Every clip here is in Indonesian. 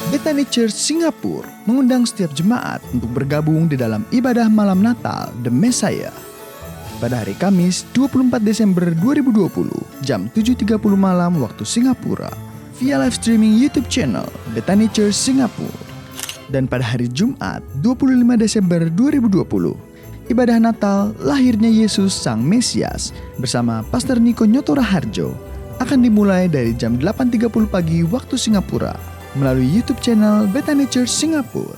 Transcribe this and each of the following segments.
Bethany Church Singapura mengundang setiap jemaat untuk bergabung di dalam ibadah malam Natal The Messiah pada hari Kamis 24 Desember 2020 jam 7.30 malam waktu Singapura via live streaming YouTube channel Bethany Church Singapura. Dan pada hari Jumat 25 Desember 2020 ibadah Natal lahirnya Yesus Sang Mesias bersama Pastor Niko Nyotora Harjo akan dimulai dari jam 8.30 pagi waktu Singapura melalui YouTube channel Bethany Church Singapura.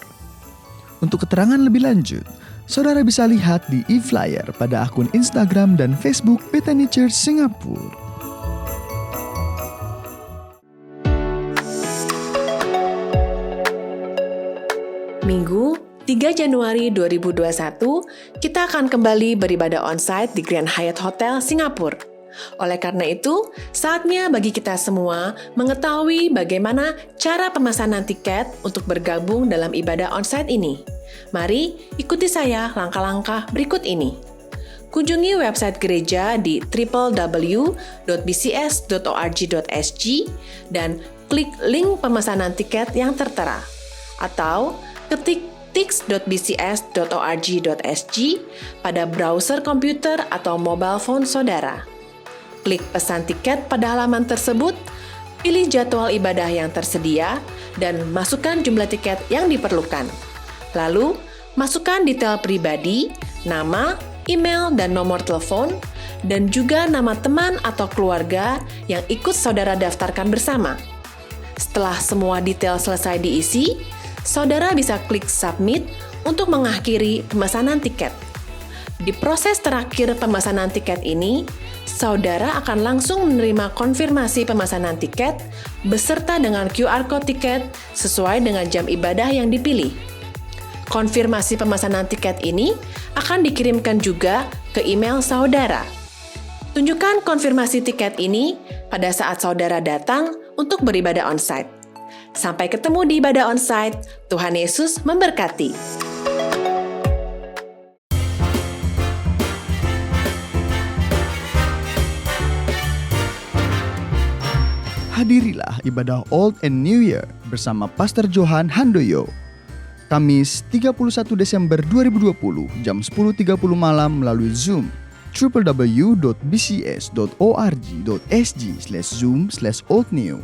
Untuk keterangan lebih lanjut, saudara bisa lihat di e-flyer pada akun Instagram dan Facebook Bethany Church Singapura. Minggu 3 Januari 2021, kita akan kembali beribadah onsite di Grand Hyatt Hotel Singapura. Oleh karena itu, saatnya bagi kita semua mengetahui bagaimana cara pemesanan tiket untuk bergabung dalam ibadah onsite ini. Mari ikuti saya langkah-langkah berikut ini. Kunjungi website gereja di www.bcs.org.sg dan klik link pemesanan tiket yang tertera. Atau ketik tix.bcs.org.sg pada browser komputer atau mobile phone saudara. Klik pesan tiket pada halaman tersebut, pilih jadwal ibadah yang tersedia, dan masukkan jumlah tiket yang diperlukan. Lalu, masukkan detail pribadi, nama, email, dan nomor telepon, dan juga nama teman atau keluarga yang ikut saudara daftarkan bersama. Setelah semua detail selesai diisi, saudara bisa klik submit untuk mengakhiri pemesanan tiket. Di proses terakhir pemesanan tiket ini, saudara akan langsung menerima konfirmasi pemesanan tiket beserta dengan QR Code tiket sesuai dengan jam ibadah yang dipilih. Konfirmasi pemesanan tiket ini akan dikirimkan juga ke email saudara. Tunjukkan konfirmasi tiket ini pada saat saudara datang untuk beribadah onsite. Sampai ketemu di ibadah onsite. Tuhan Yesus memberkati. Hadirilah ibadah Old and New Year bersama Pastor Johan Handoyo. Kamis 31 Desember 2020 jam 10.30 malam melalui Zoom www.bcs.org.sg/zoom/oldnew.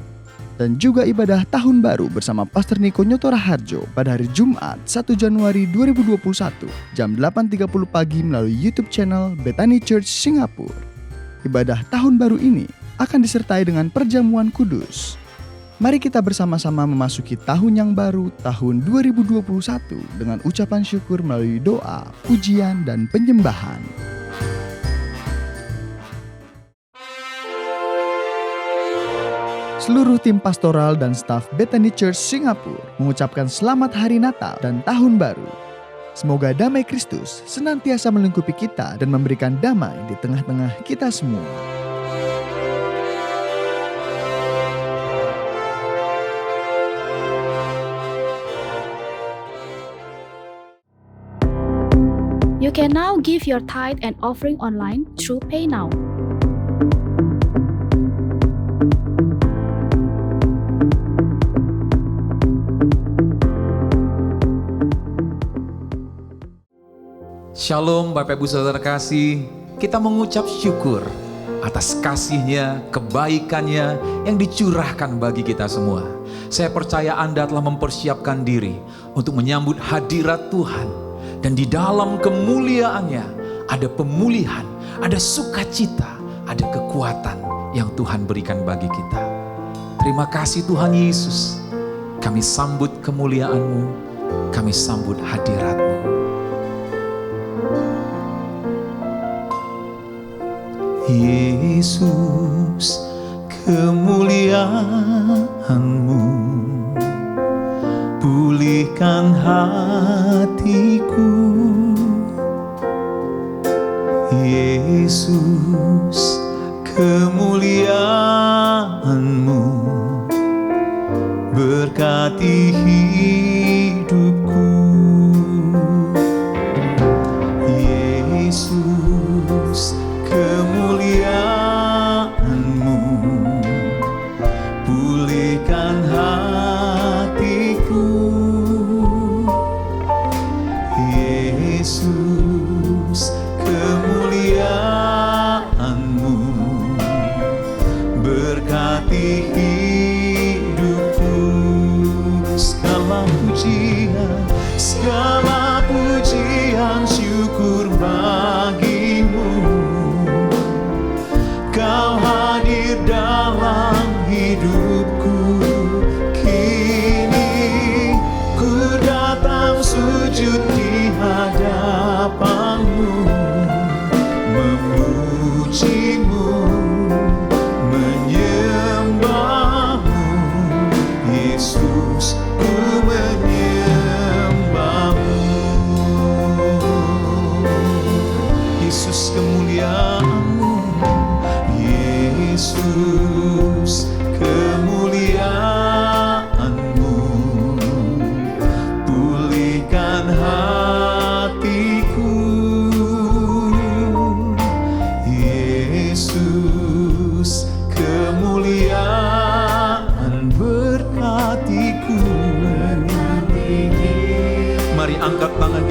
Dan juga ibadah Tahun Baru bersama Pastor Niko Nyotora Harjo pada hari Jumat 1 Januari 2021 jam 8.30 pagi melalui YouTube channel Bethany Church Singapura. Ibadah Tahun Baru ini akan disertai dengan perjamuan kudus. Mari kita bersama-sama memasuki tahun yang baru, tahun 2021, dengan ucapan syukur melalui doa, pujian, dan penyembahan. Seluruh tim pastoral dan staf Bethany Church Singapura mengucapkan selamat Hari Natal dan Tahun Baru. Semoga damai Kristus senantiasa melingkupi kita dan memberikan damai di tengah-tengah kita semua. You can now give your tithe and offering online through PayNow. Shalom Bapak Ibu Saudara kasih, kita mengucap syukur atas kasih-Nya, kebaikan-Nya yang dicurahkan bagi kita semua. Saya percaya Anda telah mempersiapkan diri untuk menyambut hadirat Tuhan. Dan di dalam kemuliaan-Nya ada pemulihan, ada sukacita, ada kekuatan yang Tuhan berikan bagi kita. Terima kasih Tuhan Yesus. Kami sambut kemuliaan-Mu, kami sambut hadirat-Mu. Yesus, kemuliaan-Mu pulihkan hatiku. Yesus, kemuliaan-Mu berkati hidupku. Yesus, kemuliaan-Mu pulihkan hatiku.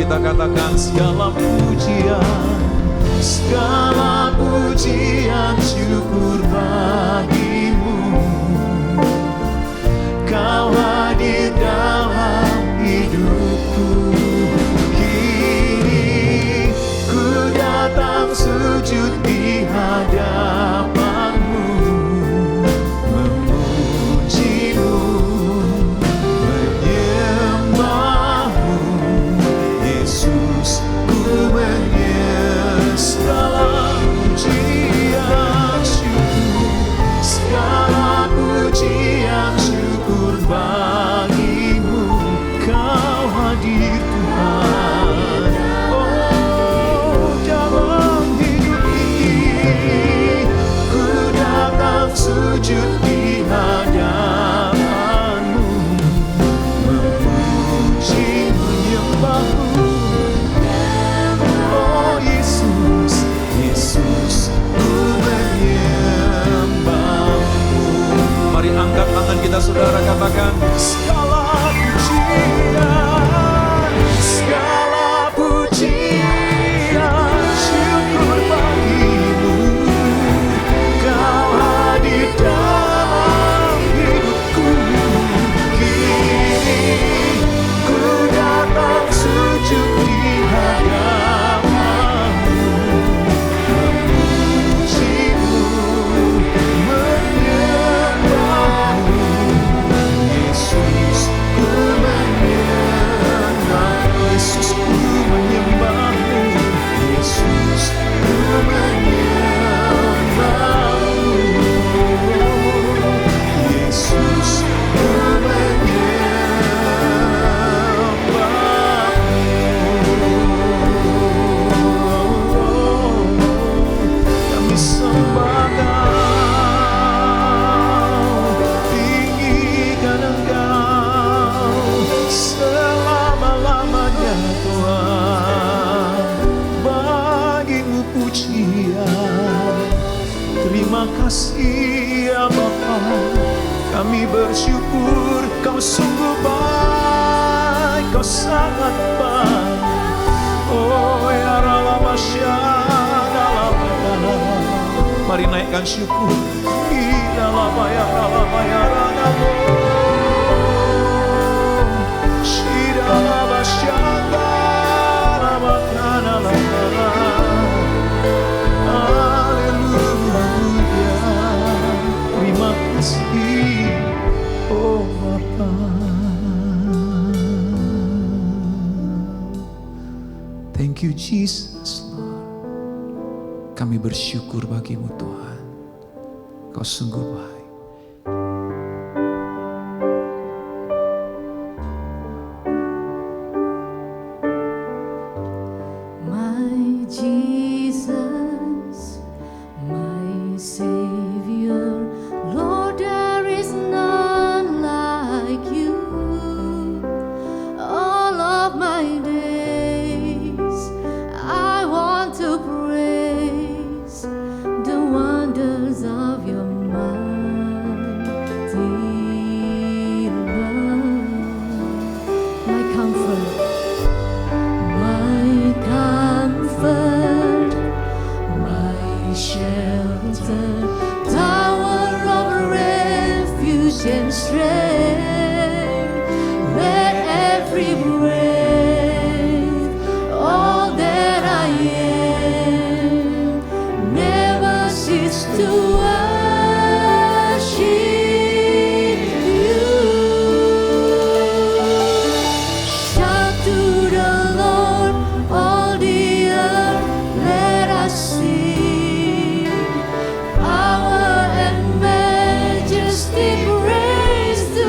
kita katakan segala pujian syukur bagimu. Kau hadir dalam hidupku. Kini ku datang sujud di hadapanmu, memujimu, menyembahmu. Yesus, ku menyembah. Segala pujian syukur, segala pujian syukur bagimu. Kau hadir Tuhan, oh dalam hidup ini. Ku datang sujud di hadapanmu, memuji, menyembahmu. Oh Yesus, Yesus, ku menyembahmu. Mari angkat tangan kita saudara, katakan segala pujian syukur bagimu. Kau hadir dalam hidupku. Kini ku datang sujud di hadapanmu, memujimu, menyembahmu. Yesus, ku menyembahmu. Yesus, ku menyembahmu. Yesus, ku menyembahmu. Yesus, ku menyembahmu. Kami sembah Kau, tinggikan Engkau selama-lamanya Tuhan. Bagimu pujian, terima kasih ya Bapa. Kami bersyukur Kau sungguh baik, Kau sangat baik. Oh ya Ralabasyadalabaya. Mari naikkan syukur. Idalabaya Ralabaya Ranamo. Shidalabasyadalabakadalabaya. Haleluya. Terima kasih, oh Bapa. Thank you Jesus, Lord. Kami bersyukur bagimu Tuhan. Kau sungguh baik. My Jesus, my Savior, Lord, there is none like you. All of my days, I want to praise the wonders of your mighty love. My comfort, my shelter, tower of refuge and strength. Let every breath, all that I am, never cease to worship you. Shout to the Lord, all the earth, let us sing. Power and majesty, praise to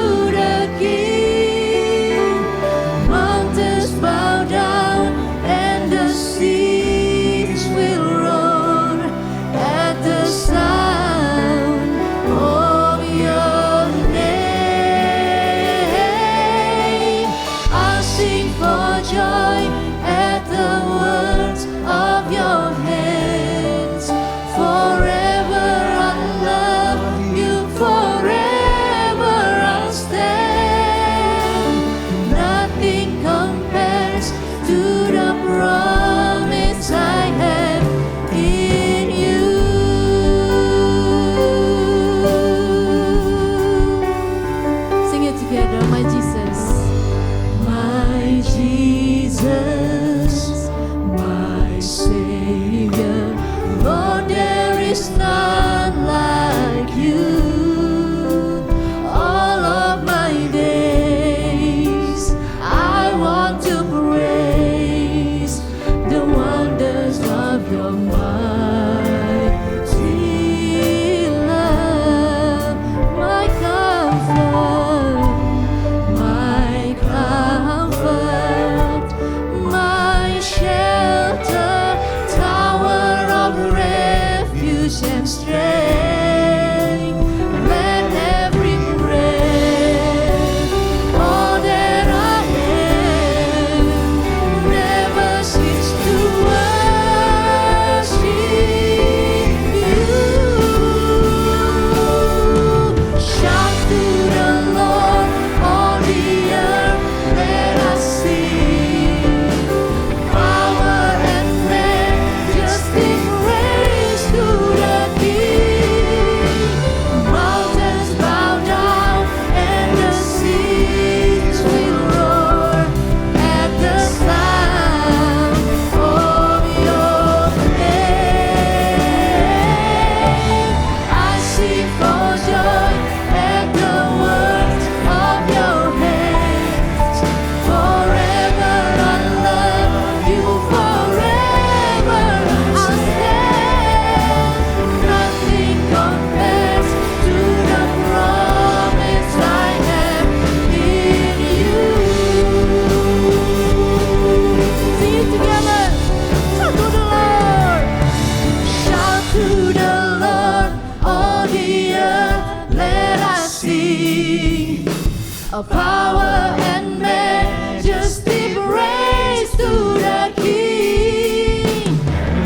a power and majesty, praise to the King.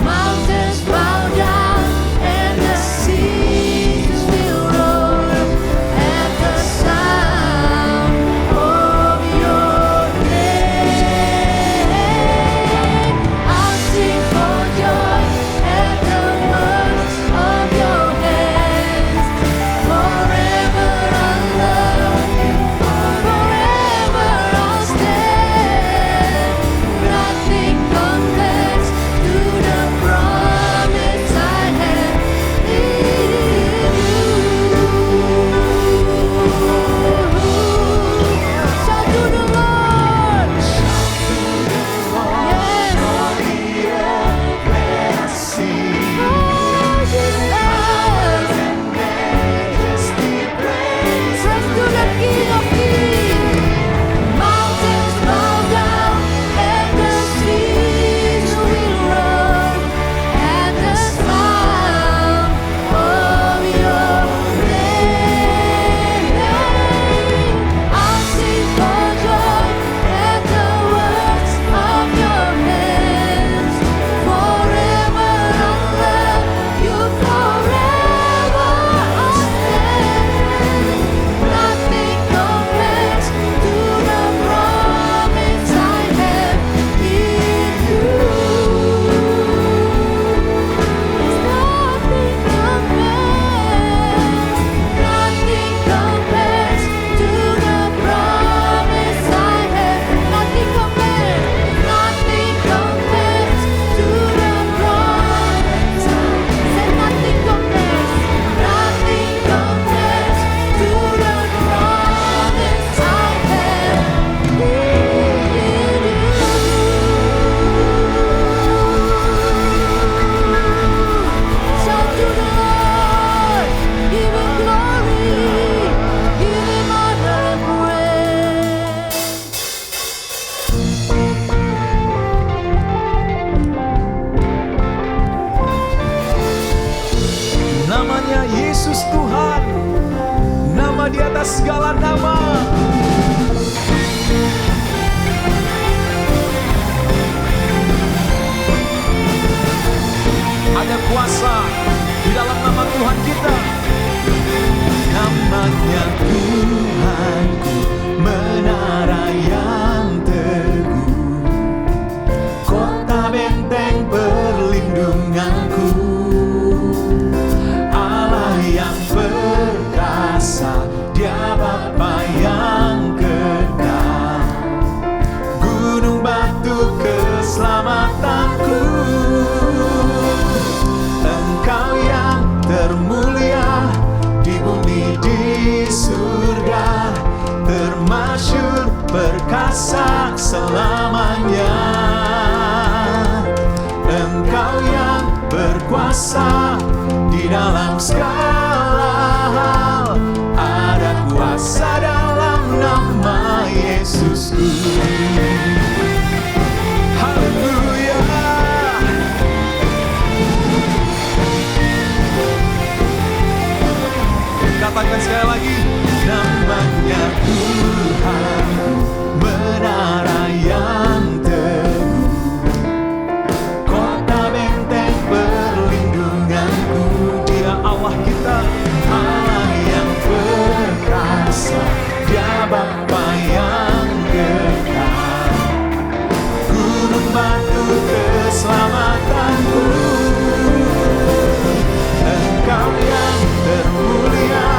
Mountains bow down and the seas will roar at the sound of your name. I'll sing for joy at the works of your hands. Forever I'll love you, forever I'll stand. Nothing compares to the promise I have in you. Shout to the Lord. Namanya Yesus Tuhan, nama di atas segala nama. Ada kuasa di dalam nama Tuhan kita. Namanya Tuhanku, menara yang teguh, kota benteng perlindunganku, Allah yang perkasa, Dia Bapa yang kekal, gunung batu keselamatanku. Engkau yang termulia di bumi di surga, termasyhur perkasa selamanya. Engkau yang berkuasa di dalam segala hal, ada kuasa dalam nama Yesusku. Haleluya. Katakan sekali lagi, namanya Tuhan, menara yang teguh, kota benteng perlindunganku. Dia Allah kita, Allah yang perkasa, Dia Bapa yang kekal, gunung batu keselamatanku. Engkau yang termulia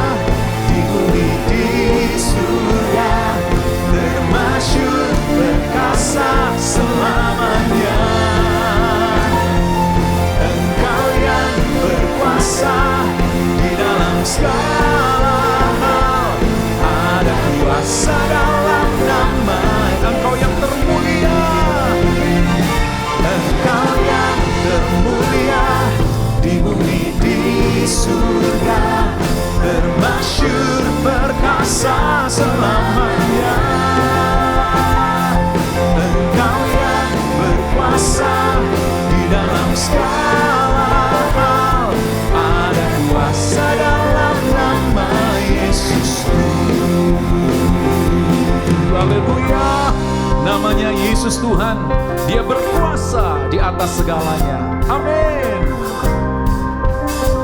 di bumi di surga, termasyhur perkasa selamanya. Engkau yang berkuasa di dalam segala hal, ada kuasa Yesus Tuhan, Dia berkuasa di atas segalanya. Amin.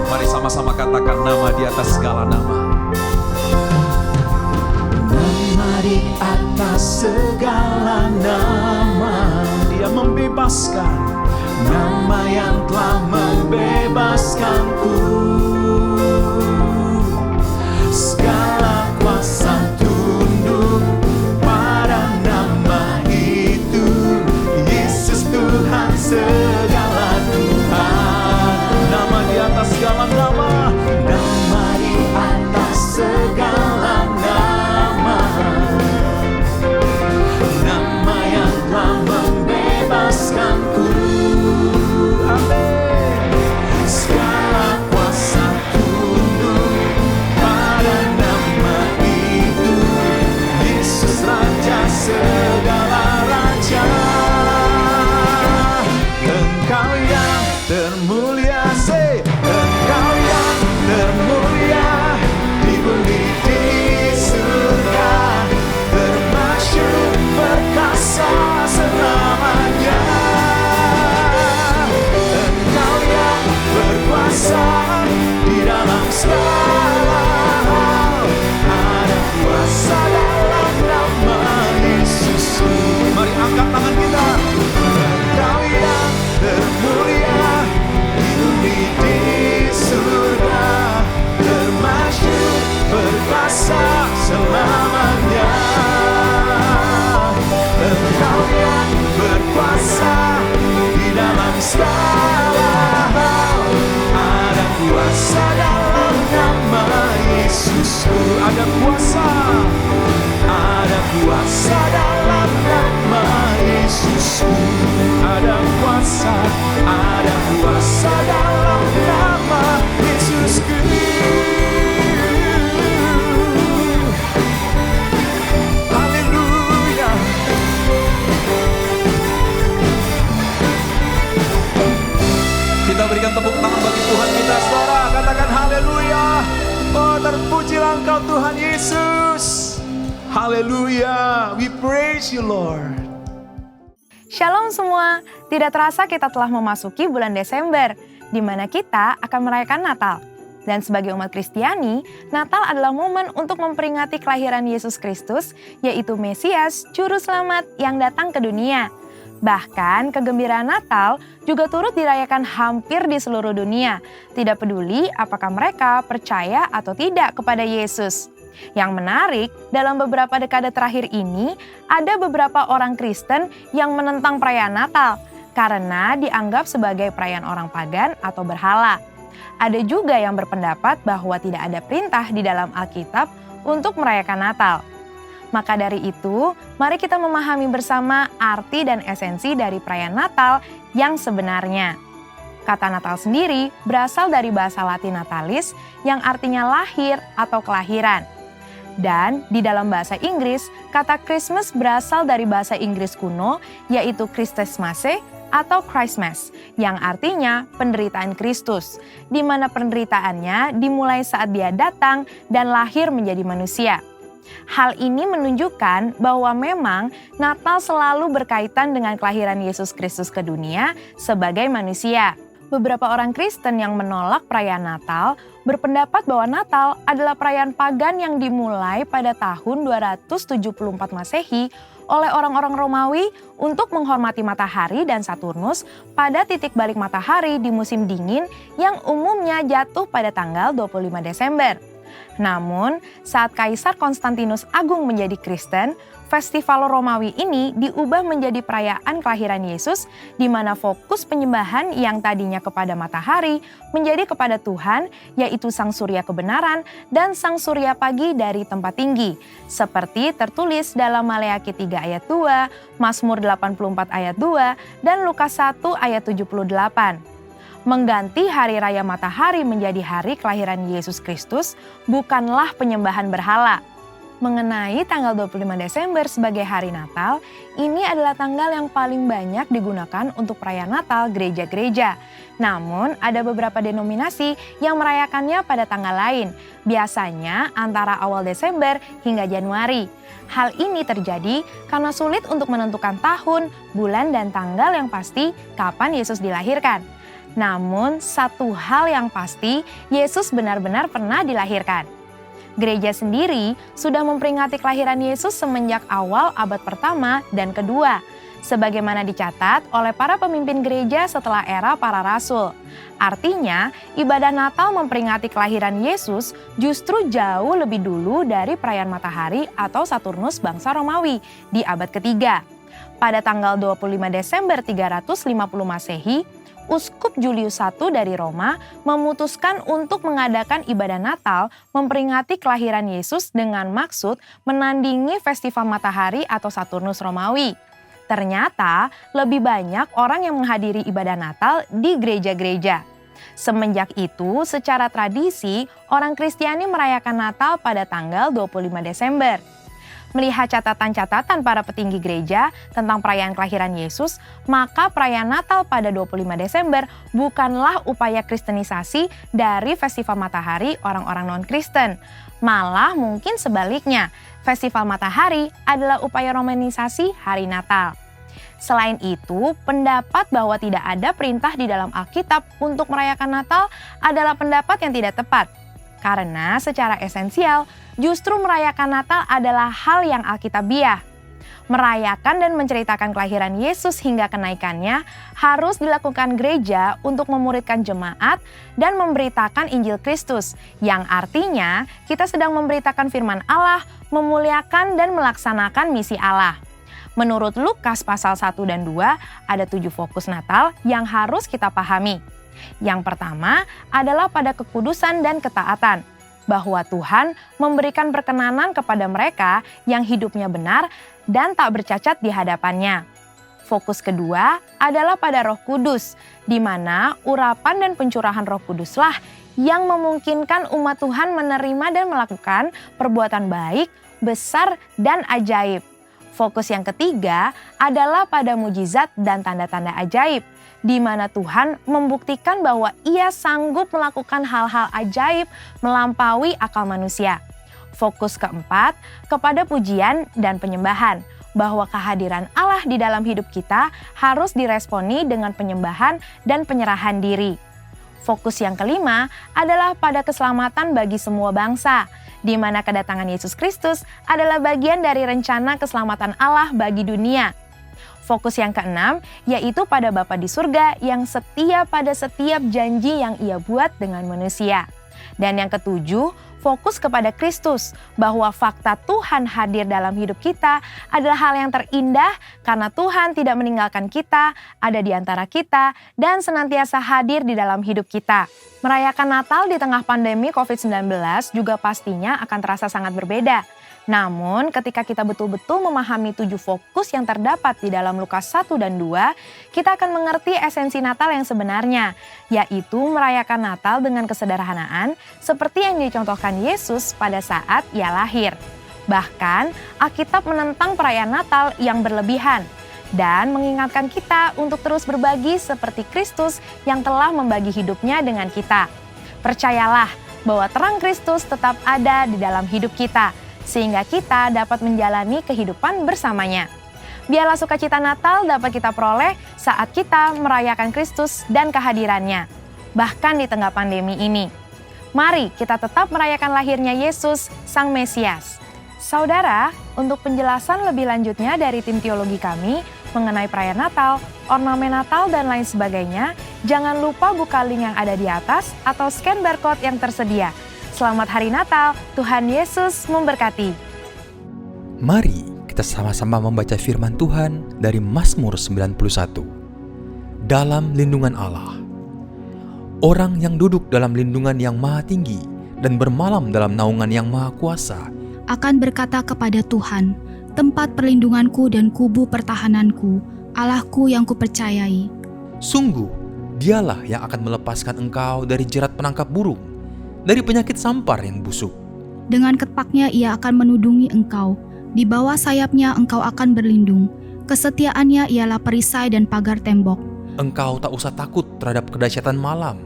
Mari sama-sama katakan nama di atas segala nama. Nama di atas segala nama, Dia membebaskan, nama yang telah membebaskanku. Segala kuasa tunduk pada nama itu, Yesus Tuhan segala Tuhan. Nama di atas segala nama, nama di atas segala nama, nama yang telah membebaskanku. Amin. Segala kuasa tunduk pada nama itu, Yesus Raja segala raja. Engkau yang termulia, Engkau yang termulia di bumi di surga, termasyur perkasa selamanya. Engkau yang berkuasa di dalam segala hal, ada kuasa dalam nama Yesus. Mari angkat tangan kita. Engkau yang termulia di bumi di surga, termasyur berkuasa selamanya. Engkau yang berkuasa di dalam segala hal, ada kuasa dalam nama Yesusku. Ada kuasa dalam nama Yesusku. Ada kuasa dalam nama Yesusku. Haleluya. Kita berikan tepuk tangan bagi Tuhan kita, saudara. Katakan haleluya. Oh, terpujilah Engkau Tuhan Yesus. Haleluya. We praise you, Lord. Shalom semua, tidak terasa kita telah memasuki bulan Desember, di mana kita akan merayakan Natal. Dan sebagai umat Kristiani, Natal adalah momen untuk memperingati kelahiran Yesus Kristus, yaitu Mesias, Juru Selamat yang datang ke dunia. Bahkan kegembiraan Natal juga turut dirayakan hampir di seluruh dunia, tidak peduli apakah mereka percaya atau tidak kepada Yesus. Yang menarik, dalam beberapa dekade terakhir ini, ada beberapa orang Kristen yang menentang perayaan Natal karena dianggap sebagai perayaan orang pagan atau berhala. Ada juga yang berpendapat bahwa tidak ada perintah di dalam Alkitab untuk merayakan Natal. Maka dari itu, mari kita memahami bersama arti dan esensi dari perayaan Natal yang sebenarnya. Kata Natal sendiri berasal dari bahasa Latin natalis yang artinya lahir atau kelahiran. Dan di dalam bahasa Inggris, kata Christmas berasal dari bahasa Inggris kuno, yaitu Christmasmasse atau Christmas, yang artinya penderitaan Kristus, di mana penderitaannya dimulai saat Dia datang dan lahir menjadi manusia. Hal ini menunjukkan bahwa memang Natal selalu berkaitan dengan kelahiran Yesus Kristus ke dunia sebagai manusia. Beberapa orang Kristen yang menolak perayaan Natal berpendapat bahwa Natal adalah perayaan pagan yang dimulai pada tahun 274 Masehi oleh orang-orang Romawi untuk menghormati matahari dan Saturnus pada titik balik matahari di musim dingin yang umumnya jatuh pada tanggal 25 Desember. Namun, saat Kaisar Konstantinus Agung menjadi Kristen, festival Romawi ini diubah menjadi perayaan kelahiran Yesus, di mana fokus penyembahan yang tadinya kepada matahari menjadi kepada Tuhan, yaitu Sang Surya kebenaran dan Sang Surya pagi dari tempat tinggi, seperti tertulis dalam Maleakhi 3 ayat 2, Mazmur 84 ayat 2, dan Lukas 1 ayat 78. Mengganti hari raya matahari menjadi hari kelahiran Yesus Kristus bukanlah penyembahan berhala. mengenai tanggal 25 Desember sebagai hari Natal, ini adalah tanggal yang paling banyak digunakan untuk perayaan Natal gereja-gereja. Namun, ada beberapa denominasi yang merayakannya pada tanggal lain, biasanya antara awal Desember hingga Januari. Hal ini terjadi karena sulit untuk menentukan tahun, bulan, dan tanggal yang pasti kapan Yesus dilahirkan. Namun, satu hal yang pasti, Yesus benar-benar pernah dilahirkan. Gereja sendiri sudah memperingati kelahiran Yesus semenjak awal abad pertama dan kedua, sebagaimana dicatat oleh para pemimpin gereja setelah era para rasul. Artinya, ibadah Natal memperingati kelahiran Yesus justru jauh lebih dulu dari perayaan matahari atau Saturnus bangsa Romawi di abad ketiga. Pada tanggal 25 Desember 350 Masehi, Uskup Julius I dari Roma memutuskan untuk mengadakan ibadah Natal memperingati kelahiran Yesus dengan maksud menandingi festival matahari atau Saturnus Romawi. Ternyata lebih banyak orang yang menghadiri ibadah Natal di gereja-gereja. Semenjak itu, secara tradisi, orang Kristiani merayakan Natal pada tanggal 25 Desember. Melihat catatan-catatan para petinggi gereja tentang perayaan kelahiran Yesus, maka perayaan Natal pada 25 Desember bukanlah upaya kristenisasi dari festival matahari orang-orang non-Kristen. Malah mungkin sebaliknya, festival matahari adalah upaya romanisasi hari Natal. Selain itu, pendapat bahwa tidak ada perintah di dalam Alkitab untuk merayakan Natal adalah pendapat yang tidak tepat. Karena secara esensial, justru merayakan Natal adalah hal yang alkitabiah. Merayakan dan menceritakan kelahiran Yesus hingga kenaikannya harus dilakukan gereja untuk memuridkan jemaat dan memberitakan Injil Kristus, yang artinya kita sedang memberitakan firman Allah, memuliakan dan melaksanakan misi Allah. Menurut Lukas pasal 1 dan 2, ada 7 fokus Natal yang harus kita pahami. Yang pertama adalah pada kekudusan dan ketaatan, bahwa Tuhan memberikan perkenanan kepada mereka yang hidupnya benar dan tak bercacat di hadapannya. Fokus kedua adalah pada Roh Kudus, di mana urapan dan pencurahan Roh Kuduslah yang memungkinkan umat Tuhan menerima dan melakukan perbuatan baik, besar, dan ajaib. Fokus yang ketiga adalah pada mujizat dan tanda-tanda ajaib, di mana Tuhan membuktikan bahwa Ia sanggup melakukan hal-hal ajaib melampaui akal manusia. Fokus keempat kepada pujian dan penyembahan, bahwa kehadiran Allah di dalam hidup kita harus diresponi dengan penyembahan dan penyerahan diri. Fokus yang kelima adalah pada keselamatan bagi semua bangsa, di mana kedatangan Yesus Kristus adalah bagian dari rencana keselamatan Allah bagi dunia. Fokus yang keenam yaitu pada Bapa di surga yang setia pada setiap janji yang Ia buat dengan manusia. Dan yang ketujuh, fokus kepada Kristus, bahwa fakta Tuhan hadir dalam hidup kita adalah hal yang terindah karena Tuhan tidak meninggalkan kita, ada di antara kita, dan senantiasa hadir di dalam hidup kita. Merayakan Natal di tengah pandemi COVID-19 juga pastinya akan terasa sangat berbeda. Namun ketika kita betul-betul memahami 7 fokus yang terdapat di dalam Lukas 1 dan 2, kita akan mengerti esensi Natal yang sebenarnya, yaitu merayakan Natal dengan kesederhanaan seperti yang dicontohkan Yesus pada saat Ia lahir. Bahkan Alkitab menentang perayaan Natal yang berlebihan dan mengingatkan kita untuk terus berbagi seperti Kristus yang telah membagi hidupnya dengan kita. Percayalah bahwa terang Kristus tetap ada di dalam hidup kita, sehingga kita dapat menjalani kehidupan bersamanya. Biarlah sukacita Natal dapat kita peroleh saat kita merayakan Kristus dan kehadirannya, bahkan di tengah pandemi ini. Mari kita tetap merayakan lahirnya Yesus, Sang Mesias. Saudara, untuk penjelasan lebih lanjutnya dari tim teologi kami mengenai perayaan Natal, ornamen Natal, dan lain sebagainya, jangan lupa buka link yang ada di atas atau scan barcode yang tersedia. Selamat Hari Natal, Tuhan Yesus memberkati. Mari kita sama-sama membaca firman Tuhan dari Mazmur 91. Dalam lindungan Allah. Orang yang duduk dalam lindungan yang maha tinggi dan bermalam dalam naungan yang maha kuasa akan berkata kepada Tuhan, tempat perlindunganku dan kubu pertahananku, Allahku yang kupercayai. Sungguh, Dialah yang akan melepaskan engkau dari jerat penangkap burung, dari penyakit sampar yang busuk. Dengan ketpaknya ia akan menudungi engkau. Di bawah sayapnya engkau akan berlindung. Kesetiaannya ialah perisai dan pagar tembok. Engkau tak usah takut terhadap kedahsyatan malam,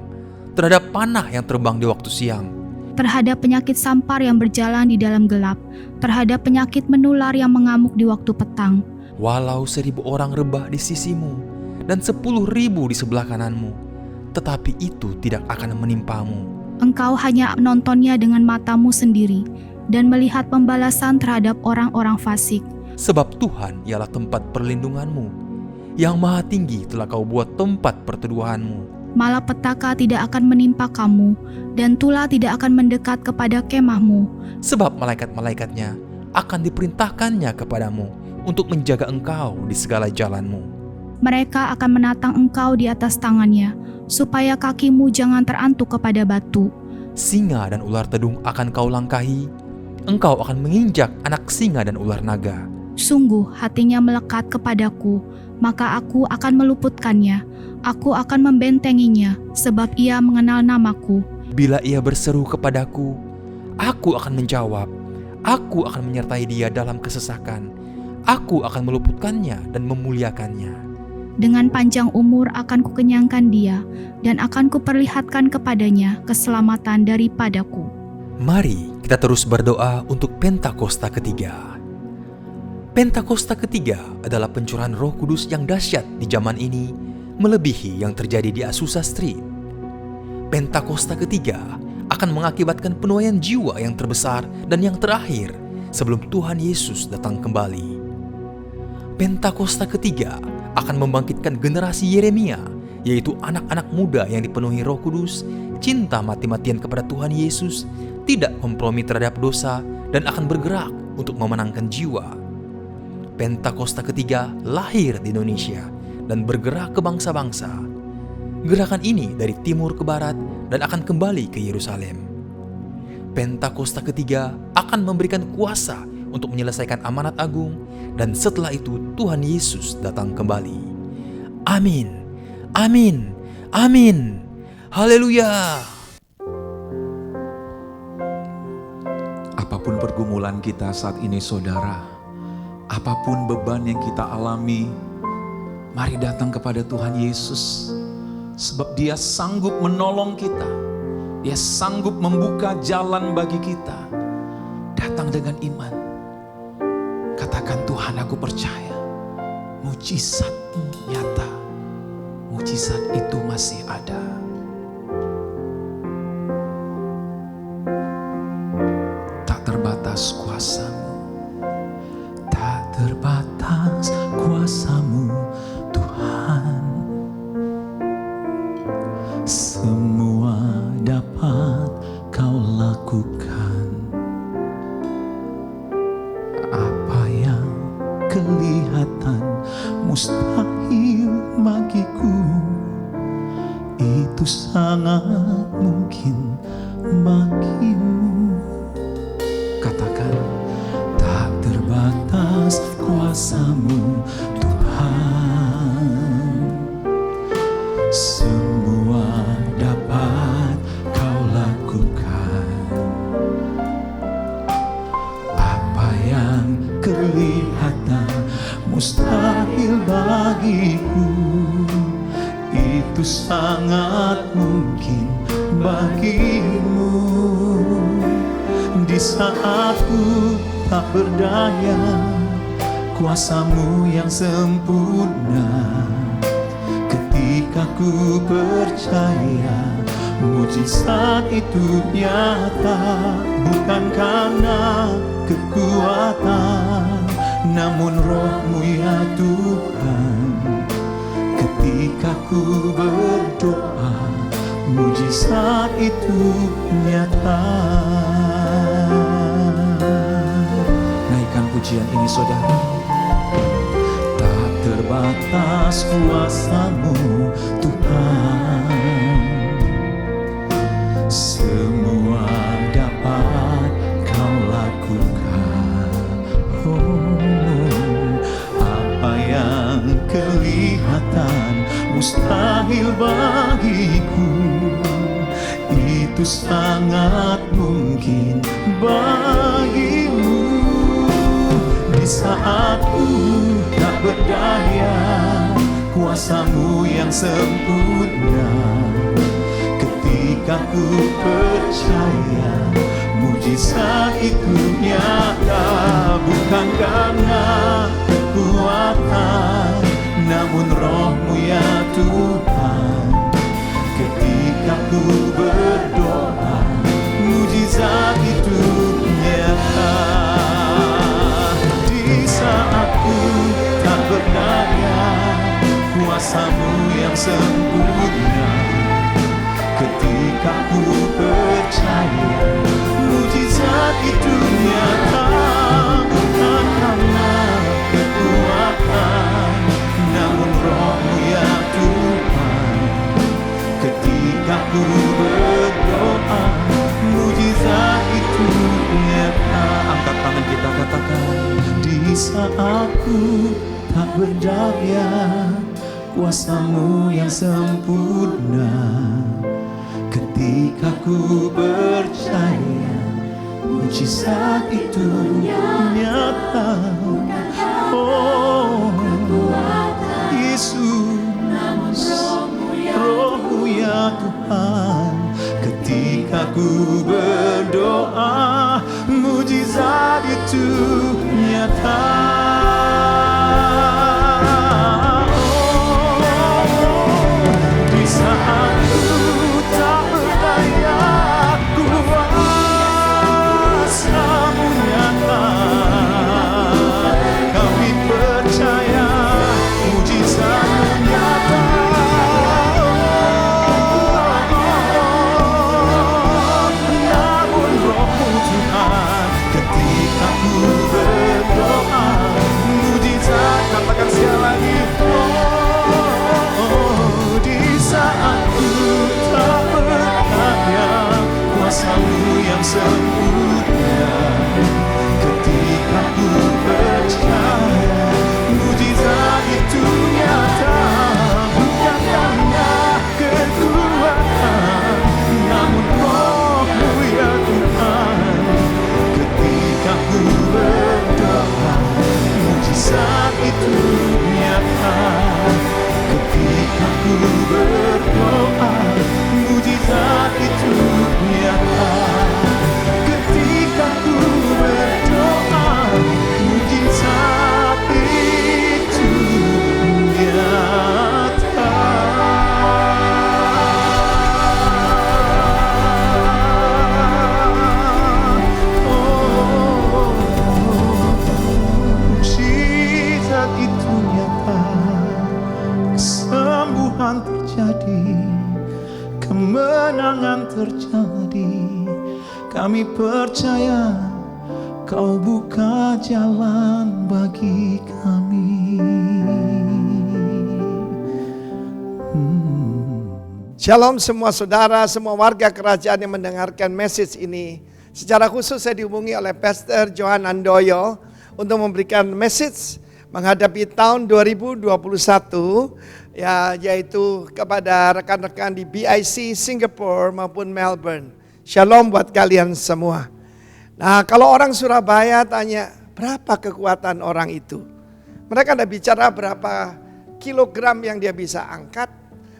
terhadap panah yang terbang di waktu siang, Terhadap penyakit sampar yang berjalan di dalam gelap, terhadap penyakit menular yang mengamuk di waktu petang. walau 1000 orang rebah di sisimu dan 10.000 di sebelah kananmu, tetapi itu tidak akan menimpamu. Engkau hanya menontonnya dengan matamu sendiri dan melihat pembalasan terhadap orang-orang fasik. Sebab Tuhan ialah tempat perlindunganmu, yang maha tinggi telah kau buat tempat perteduhanmu. Malapetaka tidak akan menimpa kamu, dan tulah tidak akan mendekat kepada kemahmu. Sebab malaikat-malaikatnya akan diperintahkannya kepadamu untuk menjaga engkau di segala jalanmu. Mereka akan menatang engkau di atas tangannya, supaya kakimu jangan terantuk kepada batu. Singa dan ular tedung akan kau langkahi, engkau akan menginjak anak singa dan ular naga. Sungguh hatinya melekat kepadaku, maka aku akan meluputkannya. Aku akan membentenginya, sebab ia mengenal namaku. Bila ia berseru kepadaku, aku akan menjawab. Aku akan menyertai dia dalam kesesakan. Aku akan meluputkannya dan memuliakannya. Dengan panjang umur akan kukenyangkan dia, dan akan kuperlihatkan kepadanya keselamatan daripadaku. Mari kita terus berdoa untuk Pentakosta ketiga. Pentakosta ketiga adalah pencurahan Roh Kudus yang dahsyat di zaman ini, melebihi yang terjadi di Azusa Street. Pentakosta ketiga akan mengakibatkan penuaian jiwa yang terbesar dan yang terakhir sebelum Tuhan Yesus datang kembali. Pentakosta ketiga akan membangkitkan generasi Yeremia, yaitu anak-anak muda yang dipenuhi Roh Kudus, cinta mati-matian kepada Tuhan Yesus, tidak kompromi terhadap dosa, dan akan bergerak untuk memenangkan jiwa. Pentakosta ketiga lahir di Indonesia dan bergerak ke bangsa-bangsa. Gerakan ini dari timur ke barat dan akan kembali ke Yerusalem. Pentakosta ketiga akan memberikan kuasa untuk menyelesaikan amanat agung, dan setelah itu Tuhan Yesus datang kembali. Amin, amin, amin. Haleluya. Apapun pergumulan kita saat ini saudara, apapun beban yang kita alami, mari datang kepada Tuhan Yesus. Sebab Dia sanggup menolong kita. Dia sanggup membuka jalan bagi kita. Datang dengan iman. Katakan, Tuhan, aku percaya. Mujizat nyata. Mujizat itu masih ada. Tak terbatas kuasa-Mu. Tak terbatas kuasa-Mu, Tuhan. Semua dapat Kau lakukan. Apa yang kelihatan mustahil bagiku, itu sangat mungkin bagimu. Katakan, tak terbatas kuasa-Mu, Tuhan. Semua dapat Kau lakukan. Apa yang kelihatan mustahil bagiku, itu sangat mungkin bagimu. Di saat ku tak berdaya, kuasa-Mu yang sempurna. Ketika ku percaya, mujizat itu nyata. Bukan karena kekuatan, namun Roh-Mu ya Tuhan. Ketika ku berdoa, mujizat itu nyata. Naikkan pujian ini saudara. Tak terbatas kuasa-Mu, Tuhan. Semua dapat Kau lakukan. Apa yang kelihatan mustahil bagiku, itu sangat mungkin mungkin bagimu. Di saat ku tak berdaya, kuasa-Mu yang sempurna. Ketika ku percaya, mujizat itu nyata. Bukan karena kekuatan, namun Roh-Mu ya Tuhan. Ketika ku berdoa, mujizat itu nyata. Di saat ku tak berdaya, kuasa-Mu yang sempurna. Ketika ku percaya, mujizat itu nyata. Bukan karena kekuatan, namun Roh-Mu ya Tuhan. Ketika ku berdoa, mujizat itu nyata. Angkat tangan kita, katakan. Di saat ku tak berdaya, kuasa-Mu yang sempurna. Ketika ku percaya, mujizat itu nyata. Oh Yesus, Roh-Mu ya Tuhan. Ketika ku berdoa, mujizat itu nyata. Di saat ku tak berdaya, kuasa-Mu nyata. Kami percaya, mujizat-Mu nyata. Namun Roh-Mu Tuhan, ketika ku berdoa, mujizat. Katakan sekali lagi. Di saat ku tak berdaya, kuasa-Mu yang sempurna. Ketika ku percaya, mujizat itu nyata. Bukan karena kekuatan, namun Roh-Mu ya Tuhan. Ketika ku berdoa, mujizat itu nyata. Ketika ku berdoa, mujizat itu nyata. Ketika ku berdoa, mujizat itu nyata. Oh, mujizat itu nyata. Kesembuhan terjadi, kemenangan terjadi. Kami percaya Kau buka jalan bagi kami. Shalom semua saudara, semua warga kerajaan yang mendengarkan message ini. Secara khusus saya dihubungi oleh Pastor Johan Handoyo untuk memberikan message menghadapi tahun 2021, ya, yaitu kepada rekan-rekan di BIC Singapore maupun Melbourne. Shalom buat kalian semua. Nah, kalau orang Surabaya tanya, berapa kekuatan orang itu? Mereka tidak bicara berapa kilogram yang dia bisa angkat,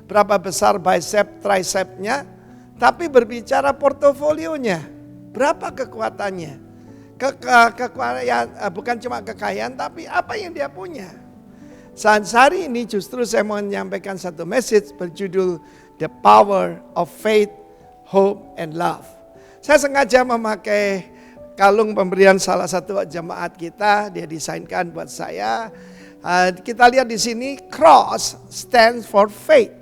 berapa besar bicep, tricepnya, tapi berbicara portofolionya, berapa kekuatannya. Kekayaan, bukan cuma kekayaan, tapi apa yang dia punya. Saat hari ini justru saya mau menyampaikan satu message berjudul The Power of Faith, Hope, and Love. Saya sengaja memakai kalung pemberian salah satu jemaat kita, dia desainkan buat saya. Kita lihat di sini, cross stands for faith.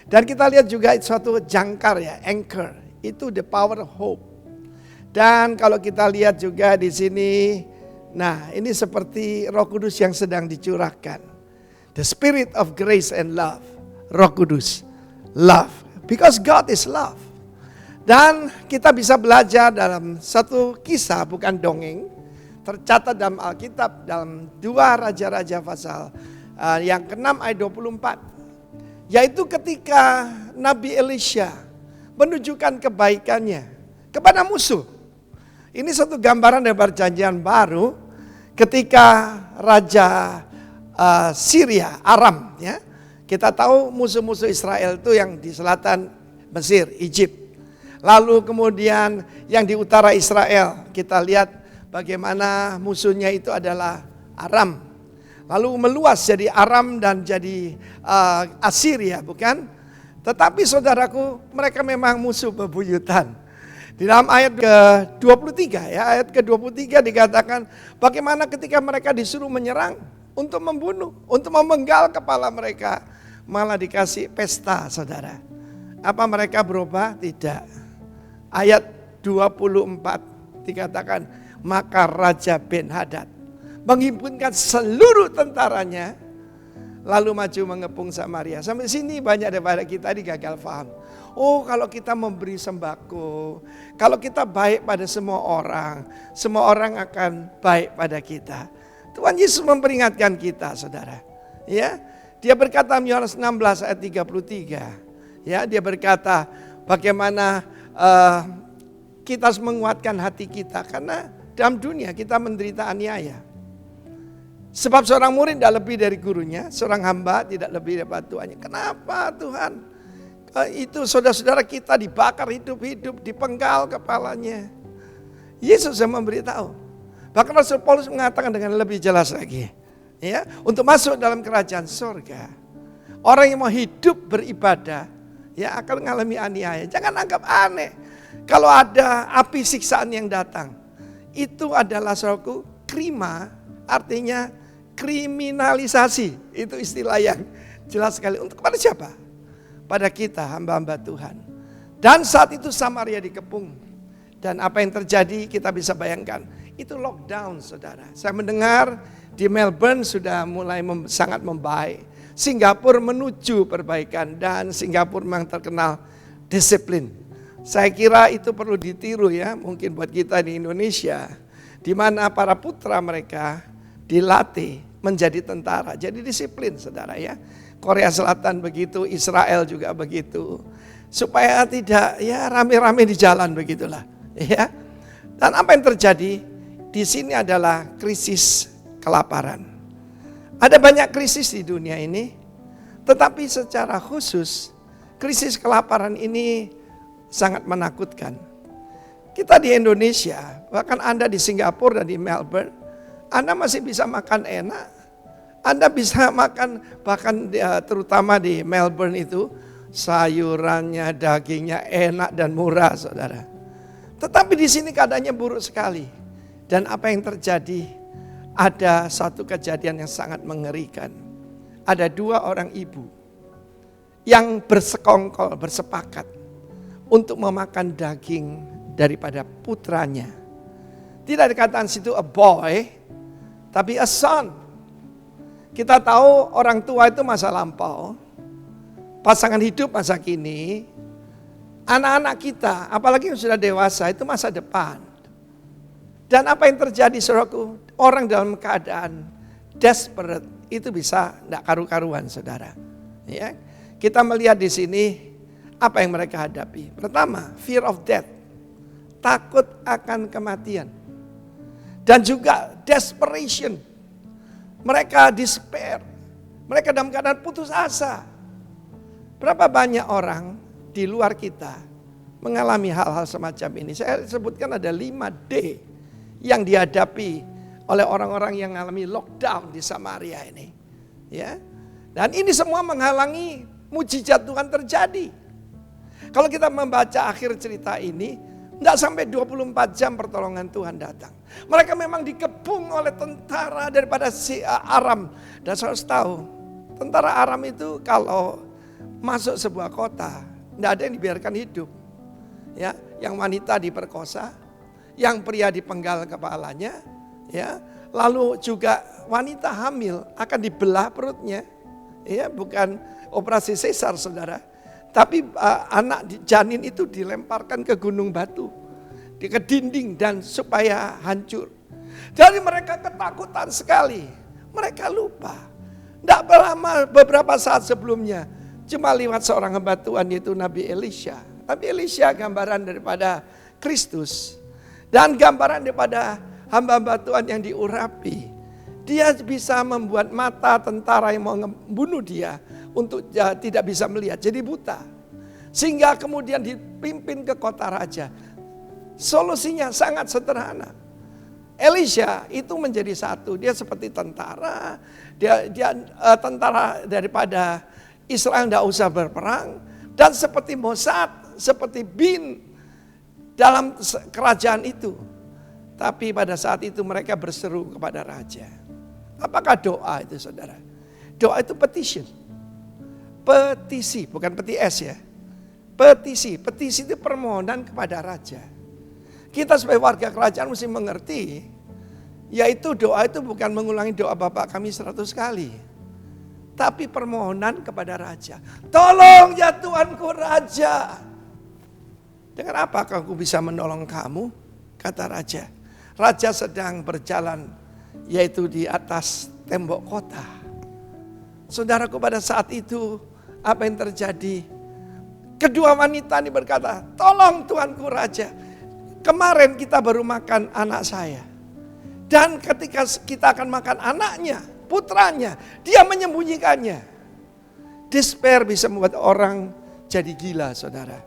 Dan kita lihat juga suatu jangkar ya, anchor, itu the power of hope. Dan kalau kita lihat juga di sini, nah ini seperti Roh Kudus yang sedang dicurahkan. The Spirit of Grace and Love, Roh Kudus, love, because God is love. Dan kita bisa belajar dalam satu kisah, bukan dongeng, tercatat dalam Alkitab dalam 2 Raja-Raja pasal yang ke-6 ayat 24. Yaitu ketika Nabi Elisha menunjukkan kebaikannya kepada musuh. Ini satu gambaran dari perjanjian baru ketika Raja Syria, Aram, ya. Kita tahu musuh-musuh Israel itu yang di selatan Mesir, Egypt. Lalu kemudian yang di utara Israel, kita lihat bagaimana musuhnya itu adalah Aram. Lalu meluas jadi Aram dan jadi Assyria, bukan? Tetapi saudaraku, mereka memang musuh bebuyutan. Di dalam ayat ke-23 ya, ayat ke-23 dikatakan bagaimana ketika mereka disuruh menyerang untuk membunuh, untuk memenggal kepala mereka, malah dikasih pesta, saudara. Apa mereka berubah? Tidak. Ayat 24 dikatakan, maka Raja Ben-Hadad menghimpunkan seluruh tentaranya lalu maju mengepung Samaria. Sampai sini banyak daripada kita gagal paham. Oh, kalau kita memberi sembako, kalau kita baik pada semua orang akan baik pada kita. Tuhan Yesus memperingatkan kita, saudara. Ya, Dia berkata Yohanes 16 ayat 33. Ya, Dia berkata bagaimana kita harus menguatkan hati kita karena dalam dunia kita menderita aniaya. Sebab seorang murid tidak lebih dari gurunya, seorang hamba tidak lebih daripada tuannya. Kenapa Tuhan? Itu saudara-saudara kita dibakar hidup-hidup, dipenggal kepalanya. Yesus yang memberitahu. Bahkan Rasul Paulus mengatakan dengan lebih jelas lagi, ya, untuk masuk dalam kerajaan surga, orang yang mau hidup beribadah, ya, akan mengalami aniaya. Jangan anggap aneh kalau ada api siksaan yang datang. Itu adalah suatu krima, artinya kriminalisasi. Itu istilah yang jelas sekali. Untuk kepada siapa? Pada kita, hamba-hamba Tuhan. Dan saat itu Samaria dikepung. Dan apa yang terjadi kita bisa bayangkan. Itu lockdown, saudara. Saya mendengar di Melbourne sudah mulai sangat membaik. Singapura menuju perbaikan. Dan Singapura memang terkenal disiplin. Saya kira itu perlu ditiru ya, mungkin buat kita di Indonesia. Di mana para putra mereka dilatih menjadi tentara. Jadi disiplin, saudara ya. Korea Selatan begitu, Israel juga begitu. Supaya tidak ya rame-rame di jalan begitulah. Ya. Dan apa yang terjadi? Di sini adalah krisis kelaparan. Ada banyak krisis di dunia ini. Tetapi secara khusus krisis kelaparan ini sangat menakutkan. Kita di Indonesia, bahkan Anda di Singapura dan di Melbourne, Anda masih bisa makan enak. Anda bisa makan bahkan terutama di Melbourne itu sayurannya, dagingnya enak dan murah, saudara. Tetapi di sini keadaannya buruk sekali. Dan apa yang terjadi? Ada satu kejadian yang sangat mengerikan. Ada dua orang ibu yang bersekongkol, bersepakat untuk memakan daging daripada putranya. Tidak dikatakan situ a boy, tapi a son. Kita tahu orang tua itu masa lampau, pasangan hidup masa kini, anak-anak kita, apalagi yang sudah dewasa itu masa depan. Dan apa yang terjadi, saudaraku? Orang dalam keadaan desperate itu bisa tidak karu-karuan, saudara. Ya, kita melihat di sini apa yang mereka hadapi. Pertama, fear of death, takut akan kematian, dan juga desperation. Mereka despair, mereka dalam keadaan putus asa. Berapa banyak orang di luar kita mengalami hal-hal semacam ini? Saya sebutkan ada 5D yang dihadapi oleh orang-orang yang mengalami lockdown di Samaria ini. Ya, dan ini semua menghalangi mujizat Tuhan terjadi. Kalau kita membaca akhir cerita ini, tidak sampai 24 jam pertolongan Tuhan datang. Mereka memang dikepung oleh tentara daripada si Aram. Dan saya harus tahu, tentara Aram itu kalau masuk sebuah kota, tidak ada yang dibiarkan hidup. Ya, yang wanita diperkosa, yang pria dipenggal kepalanya, ya, lalu juga wanita hamil akan dibelah perutnya, ya, bukan operasi sesar, saudara, tapi anak janin itu dilemparkan ke gunung batu, ke dinding dan supaya hancur. Jadi mereka ketakutan sekali, mereka lupa. Tidak lama beberapa saat sebelumnya, cuma lewat seorang hamba Tuhan yaitu Nabi Elisha. Nabi Elisha gambaran daripada Kristus dan gambaran daripada hamba-hamba Tuhan yang diurapi. Dia bisa membuat mata tentara yang mau membunuh dia untuk tidak bisa melihat, jadi buta. Sehingga kemudian dipimpin ke kota raja. Solusinya sangat sederhana. Elisha itu menjadi satu, dia seperti tentara, dia tentara daripada Israel tidak usah berperang, dan seperti Mossad, seperti bin dalam kerajaan itu. Tapi pada saat itu mereka berseru kepada raja. Apakah doa itu saudara? Doa itu petition. Petisi, bukan peti es ya. Petisi itu permohonan kepada raja. Kita sebagai warga kerajaan mesti mengerti, yaitu doa itu bukan mengulangi doa Bapak kami 100 kali. Tapi permohonan kepada raja. Tolong ya Tuanku raja. Dengan apa aku bisa menolong kamu? Kata raja. Raja sedang berjalan, yaitu di atas tembok kota. Saudaraku, pada saat itu apa yang terjadi? Kedua wanita ini berkata, tolong Tuanku raja. Kemarin kita baru makan anak saya. Dan ketika kita akan makan anaknya, putranya, dia menyembunyikannya. Despair bisa membuat orang jadi gila, saudara.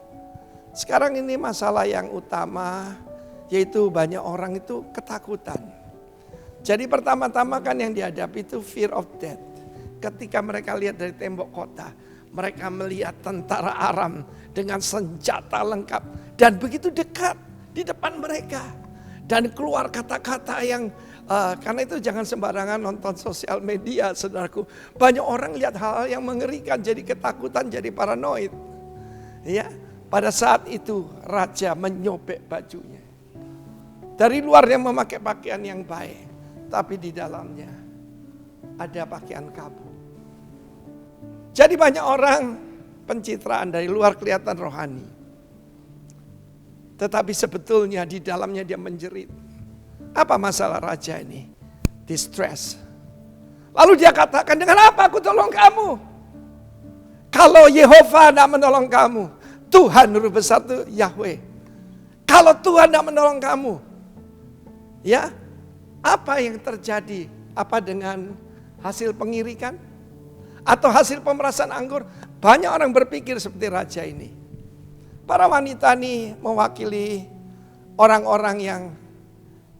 Sekarang ini masalah yang utama, yaitu banyak orang itu ketakutan. Jadi pertama-tama kan yang dihadapi itu fear of death. Ketika mereka lihat dari tembok kota, mereka melihat tentara Aram dengan senjata lengkap. Dan begitu dekat di depan mereka. Dan keluar kata-kata yang, karena itu jangan sembarangan nonton sosial media saudaraku. Banyak orang lihat hal-hal yang mengerikan, jadi ketakutan, jadi paranoid. Ya, pada saat itu raja menyobek bajunya. Dari luarnya memakai pakaian yang baik, tapi di dalamnya ada pakaian kabut. Jadi banyak orang pencitraan dari luar kelihatan rohani. Tetapi sebetulnya di dalamnya dia menjerit. Apa masalah raja ini? Distress. Lalu dia katakan, dengan apa aku tolong kamu? Kalau Yehova tidak menolong kamu, Tuhan huruf besar itu Yahweh. Kalau Tuhan tidak menolong kamu, ya, apa yang terjadi? Apa dengan hasil pengirikan? Atau hasil pemerasan anggur? Banyak orang berpikir seperti raja ini. Para wanita ini mewakili orang-orang yang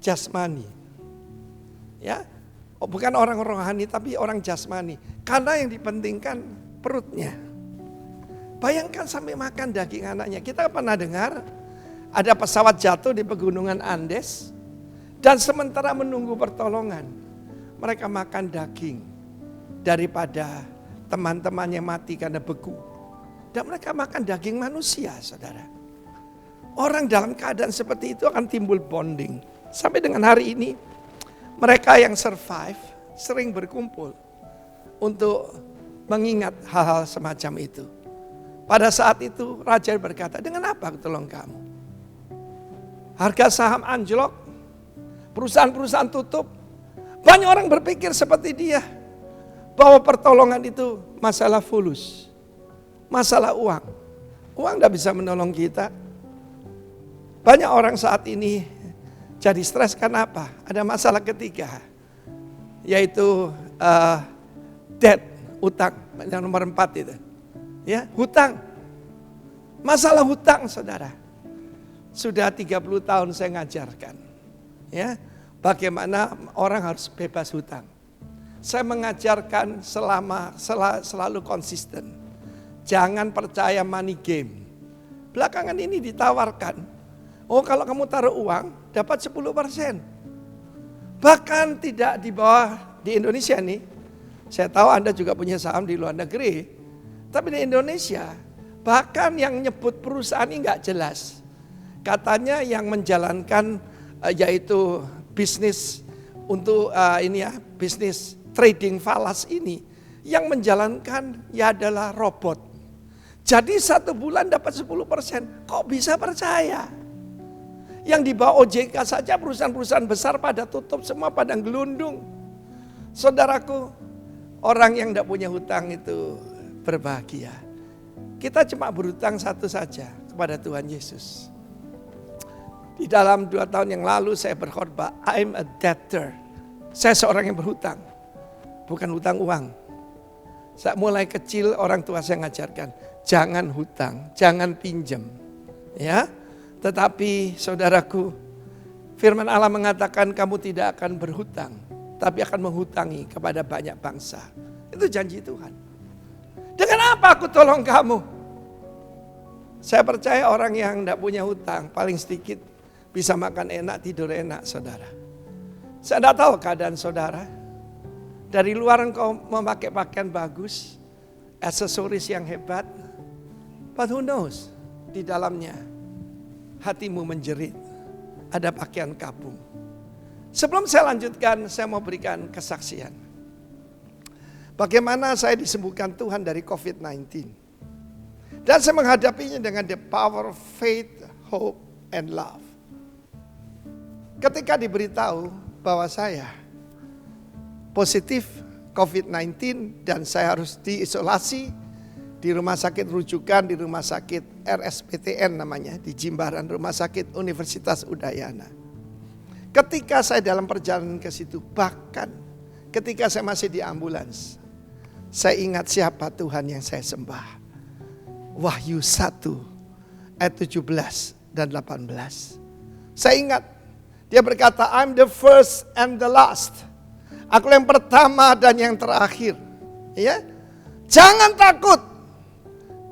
jasmani. Ya, bukan orang rohani tapi orang jasmani. Karena yang dipentingkan perutnya. Bayangkan sampai makan daging anaknya. Kita pernah dengar ada pesawat jatuh di pegunungan Andes. Dan sementara menunggu pertolongan, mereka makan daging daripada teman-temannya mati karena beku. Dan mereka makan daging manusia, saudara. Orang dalam keadaan seperti itu akan timbul bonding. Sampai dengan hari ini, mereka yang survive sering berkumpul untuk mengingat hal-hal semacam itu. Pada saat itu, raja berkata, dengan apa aku tolong kamu? Harga saham anjlok, perusahaan-perusahaan tutup. Banyak orang berpikir seperti dia, bahwa pertolongan itu masalah fulus. Masalah uang. Uang tidak bisa menolong kita. Banyak orang saat ini jadi stres karena apa? Ada masalah ketiga. Yaitu debt, utang. Yang nomor 4 itu. Ya, hutang. Masalah hutang, saudara. Sudah 30 tahun saya ngajarkan. Ya, bagaimana orang harus bebas hutang. Saya mengajarkan selalu konsisten. Jangan percaya money game. Belakangan ini ditawarkan. Oh, kalau kamu taruh uang dapat 10%. Bahkan tidak di bawah di Indonesia nih. Saya tahu Anda juga punya saham di luar negeri. Tapi di Indonesia bahkan yang nyebut perusahaan ini nggak jelas. Katanya yang menjalankan yaitu bisnis untuk bisnis trading falas ini. Yang menjalankan ya adalah robot. Jadi 1 bulan dapat 10%. Kok bisa percaya? Yang di bawah OJK saja perusahaan-perusahaan besar pada tutup semua, pada gelundung. Saudaraku, orang yang tidak punya hutang itu berbahagia. Kita cuma berhutang satu saja kepada Tuhan Yesus. Di dalam 2 tahun yang lalu saya berkhotbah, I'm a debtor. Saya seorang yang berhutang, bukan hutang uang. Saya mulai kecil orang tua saya ngajarkan, jangan hutang, jangan pinjam. Ya, tetapi saudaraku, firman Allah mengatakan kamu tidak akan berhutang, tapi akan menghutangi kepada banyak bangsa. Itu janji Tuhan. Dengan apa aku tolong kamu? Saya percaya orang yang tidak punya hutang paling sedikit bisa makan enak, tidur enak, saudara. Saya tidak tahu keadaan saudara. Dari luar engkau memakai pakaian bagus, aksesoris yang hebat. But who knows? Di dalamnya hatimu menjerit. Ada pakaian kapung. Sebelum saya lanjutkan, saya mau berikan kesaksian. Bagaimana saya disembuhkan Tuhan dari COVID-19. Dan saya menghadapinya dengan the power of faith, hope, and love. Ketika diberitahu bahwa saya positif COVID-19 dan saya harus diisolasi di rumah sakit rujukan, di rumah sakit RSPTN namanya, di Jimbaran, Rumah Sakit Universitas Udayana. Ketika saya dalam perjalanan ke situ, bahkan ketika saya masih di ambulans, saya ingat siapa Tuhan yang saya sembah. Wahyu 1 ayat 17 dan 18. Saya ingat dia berkata, I'm the first and the last. Aku yang pertama dan yang terakhir. Ya, jangan takut.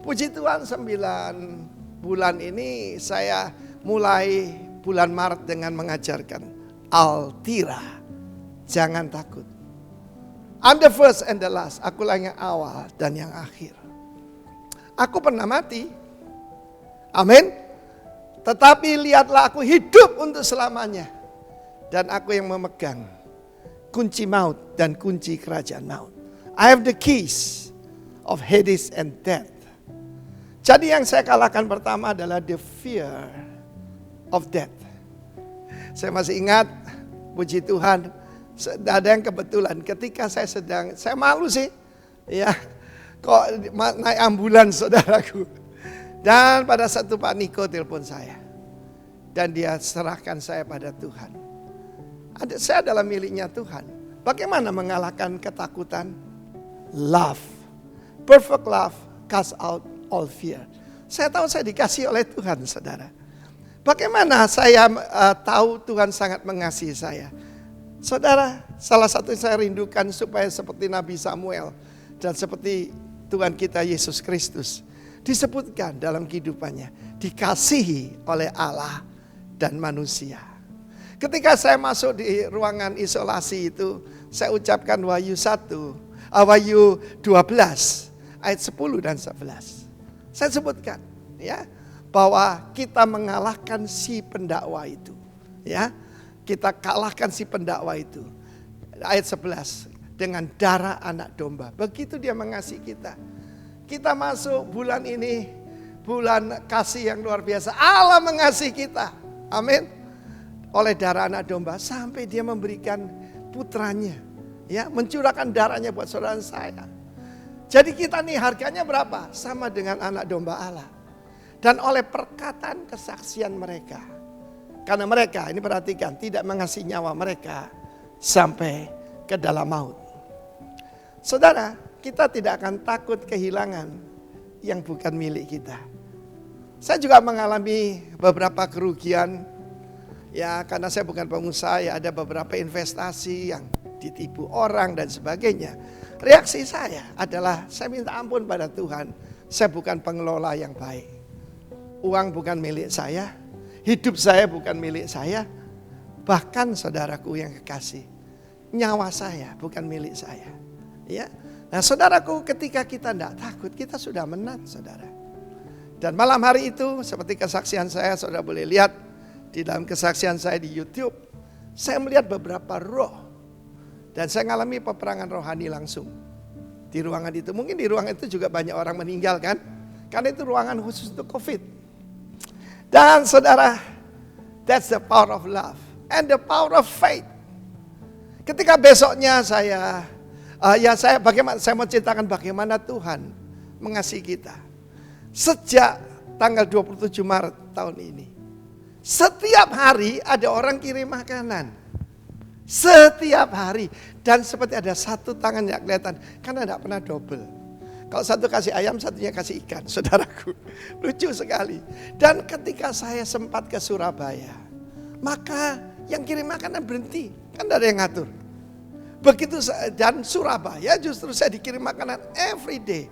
Puji Tuhan 9 bulan ini saya mulai bulan Maret dengan mengajarkan Altira. Jangan takut. I'm the first and the last. Akulah yang awal dan yang akhir. Aku pernah mati. Amin. Tetapi lihatlah aku hidup untuk selamanya. Dan aku yang memegang kunci maut dan kunci kerajaan maut. I have the keys of Hades and death. Jadi yang saya kalahkan pertama adalah the fear of death. Saya masih ingat, puji Tuhan, ada yang kebetulan ketika saya malu sih, ya, kok naik ambulans saudaraku. Dan pada satu Pak Niko telepon saya. Dan dia serahkan saya pada Tuhan. Saya adalah miliknya Tuhan. Bagaimana mengalahkan ketakutan? Love. Perfect love cast out all fear. Saya tahu saya dikasih oleh Tuhan, saudara. Bagaimana saya tahu Tuhan sangat mengasihi saya? Saudara, salah satu yang saya rindukan supaya seperti Nabi Samuel dan seperti Tuhan kita Yesus Kristus disebutkan dalam kehidupannya, dikasihi oleh Allah dan manusia. Ketika saya masuk di ruangan isolasi itu, saya ucapkan Wahyu 12 ayat 10 dan 11. Saya sebutkan ya bahwa kita mengalahkan si pendakwa itu, ya. Kita kalahkan si pendakwa itu. Ayat 11, dengan darah anak domba. Begitu dia mengasihi kita. Kita masuk bulan ini, bulan kasih yang luar biasa. Allah mengasihi kita. Amin. Oleh darah anak domba sampai dia memberikan putranya, ya, mencurahkan darahnya buat saudara saya. Jadi kita nih harganya berapa? Sama dengan anak domba Allah. Dan oleh perkataan kesaksian mereka, karena mereka, ini perhatikan, tidak mengasihi nyawa mereka sampai ke dalam maut. Saudara, kita tidak akan takut kehilangan yang bukan milik kita. Saya juga mengalami beberapa kerugian. Ya, karena saya bukan pengusaha, ya, ada beberapa investasi yang ditipu orang dan sebagainya. Reaksi saya adalah saya minta ampun pada Tuhan. Saya bukan pengelola yang baik. Uang bukan milik saya. Hidup saya bukan milik saya. Bahkan saudaraku yang kekasih, nyawa saya bukan milik saya. Ya. Nah saudaraku, ketika kita tidak takut, kita sudah menang, saudara. Dan malam hari itu, seperti kesaksian saya, saudara boleh lihat di dalam kesaksian saya di YouTube, saya melihat beberapa roh. Dan saya mengalami peperangan rohani langsung di ruangan itu. Mungkin di ruangan itu juga banyak orang meninggal kan, karena itu ruangan khusus untuk COVID. Dan saudara, that's the power of love and the power of faith. Ketika besoknya saya mau ceritakan bagaimana Tuhan mengasihi kita. Sejak tanggal 27 Maret tahun ini, Setiap hari ada orang kirim makanan. Setiap hari. Dan seperti ada satu tangan yang kelihatan. Karena tidak pernah double. Kalau satu kasih ayam, satunya kasih ikan, saudaraku. Lucu sekali. Dan ketika saya sempat ke Surabaya, maka yang kirim makanan berhenti. Kan tidak ada yang ngatur. Begitu dan Surabaya justru saya dikirim makanan every day.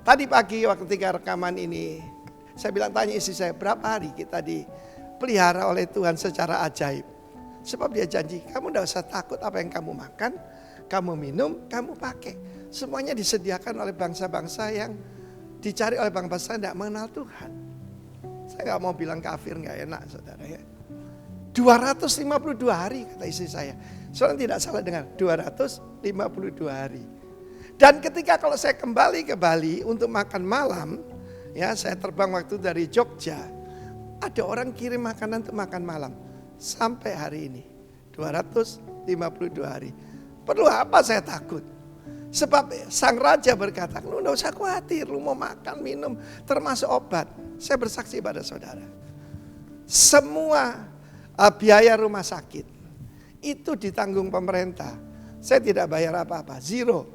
Tadi pagi waktu ketika rekaman ini, saya bilang tanya istri saya, berapa hari kita dipelihara oleh Tuhan secara ajaib. Sebab dia janji, kamu tidak usah takut apa yang kamu makan, kamu minum, kamu pakai. Semuanya disediakan oleh bangsa-bangsa yang dicari oleh bangsa yang tidak mengenal Tuhan. Saya nggak mau bilang kafir, nggak enak saudara ya. 252 hari kata istri saya. Soalnya tidak salah dengar, 252 hari. Dan ketika kalau saya kembali ke Bali untuk makan malam, ya saya terbang waktu dari Jogja, ada orang kirim makanan untuk makan malam. Sampai hari ini, 252 hari. Perlu apa saya takut? Sebab sang raja berkata, lu gak usah khawatir, lu mau makan, minum, termasuk obat. Saya bersaksi pada saudara. Semua biaya rumah sakit itu ditanggung pemerintah. Saya tidak bayar apa-apa, zero.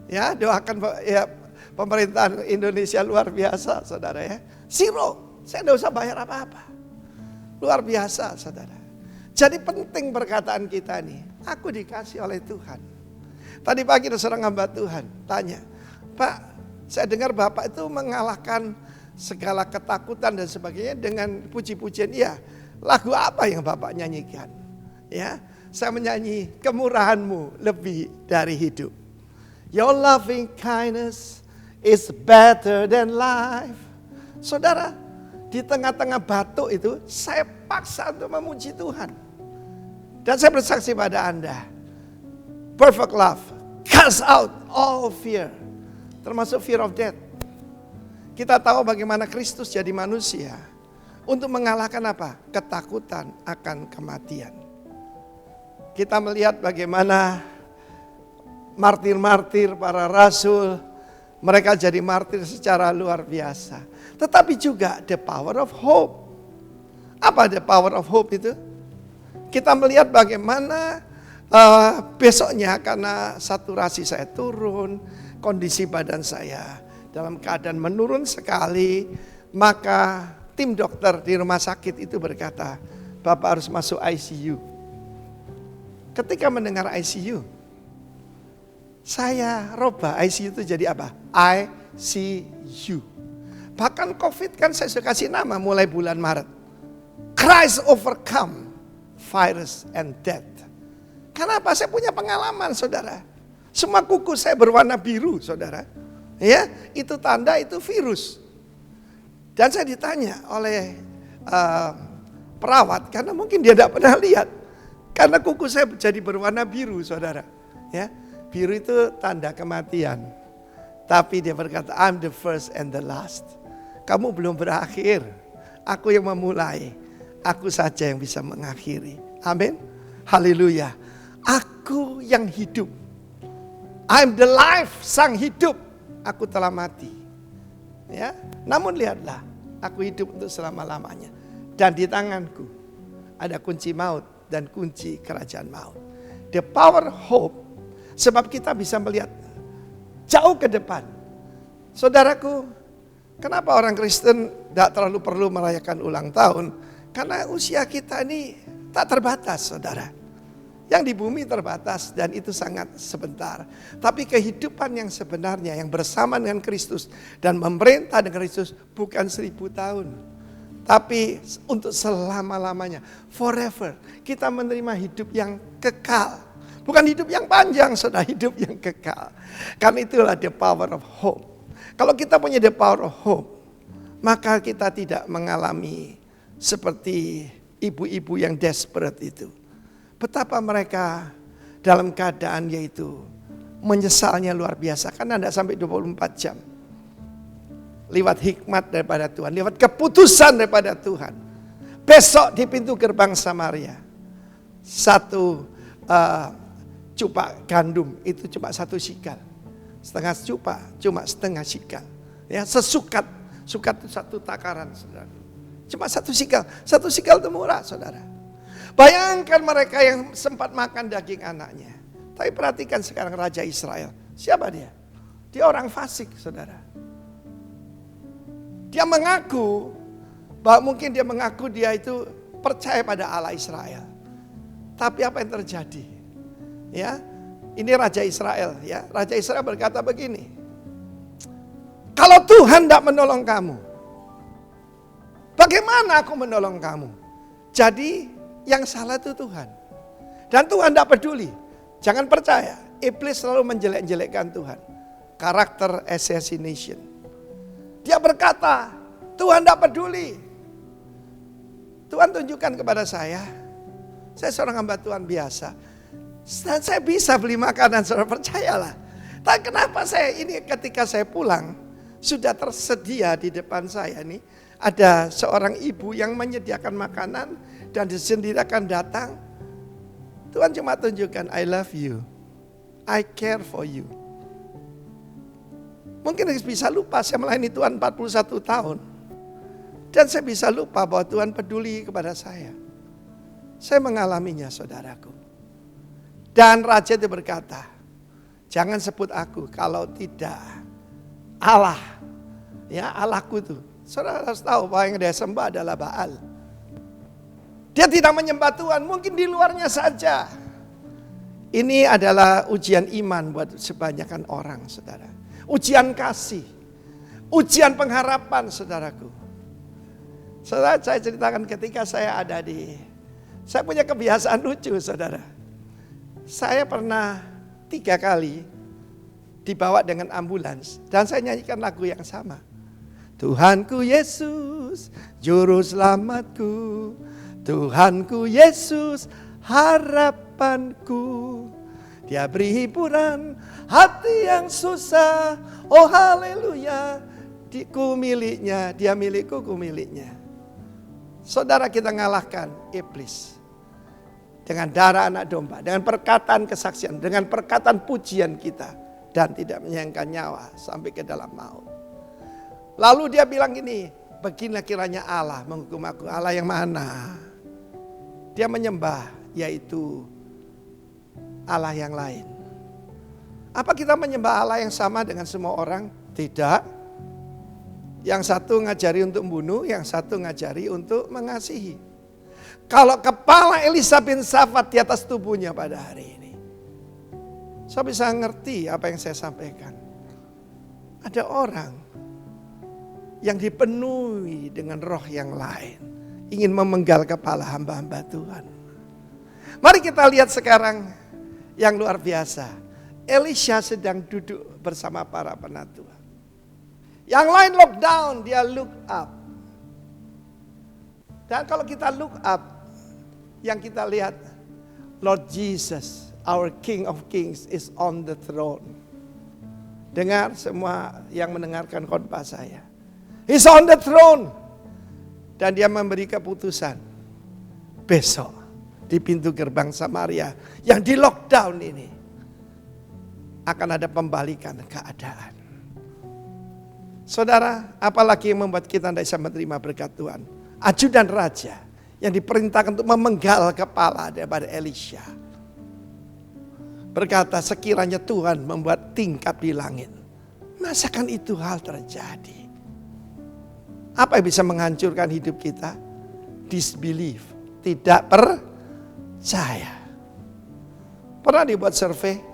Ya, doakan ya pemerintahan Indonesia luar biasa, saudara ya. Zero, saya tidak usah bayar apa-apa. Luar biasa, saudara. Jadi penting perkataan kita nih. Aku dikasih oleh Tuhan. Tadi pagi ada seorang hamba Tuhan tanya, Pak, saya dengar Bapak itu mengalahkan segala ketakutan dan sebagainya dengan puji-pujian. Iya, lagu apa yang Bapak nyanyikan? Ya, saya menyanyi kemurahan-Mu lebih dari hidup. Your loving kindness is better than life. Saudara, di tengah-tengah batuk itu saya paksa untuk memuji Tuhan. Dan saya bersaksi pada Anda, perfect love cast out all fear, termasuk fear of death. Kita tahu bagaimana Kristus jadi manusia untuk mengalahkan apa? Ketakutan akan kematian. Kita melihat bagaimana martir-martir para rasul, mereka jadi martir secara luar biasa. Tetapi juga the power of hope. Apa the power of hope itu? Kita melihat bagaimana besoknya karena saturasi saya turun, kondisi badan saya dalam keadaan menurun sekali, maka tim dokter di rumah sakit itu berkata, Bapak harus masuk ICU. Ketika mendengar ICU, saya robah ICU itu jadi apa? ICU. Bahkan COVID kan saya sudah kasih nama mulai bulan Maret. Christ overcome virus and death. Kenapa? Saya punya pengalaman, saudara. Semua kuku saya berwarna biru, saudara. Ya, itu tanda itu virus. Dan saya ditanya oleh perawat, karena mungkin dia tidak pernah lihat. Karena kuku saya jadi berwarna biru, saudara. Ya, biru itu tanda kematian. Tapi dia berkata, I'm the first and the last. Kamu belum berakhir. Aku yang memulai. Aku saja yang bisa mengakhiri. Amin. Haleluya. Aku yang hidup. I'm the life, sang hidup. Aku telah mati. Ya, namun lihatlah, aku hidup untuk selama-lamanya. Dan di tanganku ada kunci maut dan kunci kerajaan maut. The power hope, sebab kita bisa melihat jauh ke depan. Saudaraku, kenapa orang Kristen tidak terlalu perlu merayakan ulang tahun? Karena usia kita ini tak terbatas, saudara. Yang di bumi terbatas dan itu sangat sebentar. Tapi kehidupan yang sebenarnya yang bersama dengan Kristus dan memerintah dengan Kristus bukan 1000 tahun. Tapi untuk selama-lamanya, forever. Kita menerima hidup yang kekal. Bukan hidup yang panjang, saudara, hidup yang kekal. Karena itulah the power of hope. Kalau kita punya the power of hope, maka kita tidak mengalami seperti ibu-ibu yang desperate itu. Betapa mereka dalam keadaan yaitu menyesalnya luar biasa. Karena tidak sampai 24 jam. Lewat hikmat daripada Tuhan. Lewat keputusan daripada Tuhan. Besok di pintu gerbang Samaria. Satu cupak gandum itu cuma 1 sikal. Setengah cupak cuma setengah sikal. Ya, sesukat. Sukat itu 1 takaran. Saudara. Cuma satu sikal itu murah saudara. Bayangkan mereka yang sempat makan daging anaknya. Tapi perhatikan sekarang Raja Israel. Siapa dia? Dia orang fasik saudara. Dia mengaku, bahwa mungkin dia mengaku dia itu percaya pada Allah Israel. Tapi apa yang terjadi? Ya, ini Raja Israel ya. Raja Israel berkata begini. Kalau Tuhan tidak menolong kamu, bagaimana aku menolong kamu? Jadi yang salah itu Tuhan. Dan Tuhan tidak peduli. Jangan percaya, iblis selalu menjelek-jelekkan Tuhan. Karakter assassination. Dia berkata, Tuhan tidak peduli. Tuhan tunjukkan kepada saya seorang hamba Tuhan biasa. Dan saya bisa beli makanan, saudara percayalah. Tapi kenapa saya ini ketika saya pulang, sudah tersedia di depan saya nih, ada seorang ibu yang menyediakan makanan dan sendiri akan datang. Tuhan cuma tunjukkan, I love you, I care for you. Mungkin bisa lupa saya melayani Tuhan 41 tahun. Dan saya bisa lupa bahwa Tuhan peduli kepada saya. Saya mengalaminya saudaraku. Dan raja itu berkata, jangan sebut aku kalau tidak Allah. Ya Allahku itu. Saudara harus tahu bahwa yang dia sembah adalah Baal. Dia tidak menyembah Tuhan, mungkin di luarnya saja. Ini adalah ujian iman buat sebanyakan orang saudara. Ujian kasih. Ujian pengharapan saudaraku. Saudara, saya ceritakan ketika saya ada saya punya kebiasaan lucu saudara. Saya pernah 3 kali dibawa dengan ambulans dan saya nyanyikan lagu yang sama. Tuhanku Yesus, juru selamatku. Tuhanku Yesus, harapanku. Dia beri hiburan hati yang susah. Oh haleluya, ku miliknya, dia milikku, ku miliknya. Saudara, kita ngalahkan iblis dengan darah anak domba, dengan perkataan kesaksian, dengan perkataan pujian kita, dan tidak menyayangkan nyawa sampai ke dalam maut. Lalu dia bilang gini, beginilah kiranya Allah menghukum aku. Allah yang mana? Dia menyembah, yaitu Allah yang lain. Apa kita menyembah Allah yang sama dengan semua orang? Tidak. Yang satu ngajari untuk membunuh, yang satu ngajari untuk mengasihi. Kalau kepala Elisa bin Safat di atas tubuhnya pada hari ini, saya bisa ngerti apa yang saya sampaikan. Ada orang yang dipenuhi dengan roh yang lain, ingin memenggal kepala hamba-hamba Tuhan. Mari kita lihat sekarang yang luar biasa. Elisha sedang duduk bersama para penatua. Yang lain lockdown, dia look up. Dan kalau kita look up, yang kita lihat, Lord Jesus, our King of Kings is on the throne. Dengar semua yang mendengarkan khotbah saya. He's on the throne. Dan dia memberi keputusan. Besok di pintu gerbang Samaria yang di lockdown ini akan ada pembalikan keadaan. Saudara, apalagi yang membuat kita tidak bisa menerima berkat Tuhan? Ajudan raja yang diperintahkan untuk memenggal kepala daripada Elisha berkata, sekiranya Tuhan membuat tingkap di langit, masakan itu hal terjadi? Apa yang bisa menghancurkan hidup kita? Disbelief, tidak percaya. Pernah dibuat survei?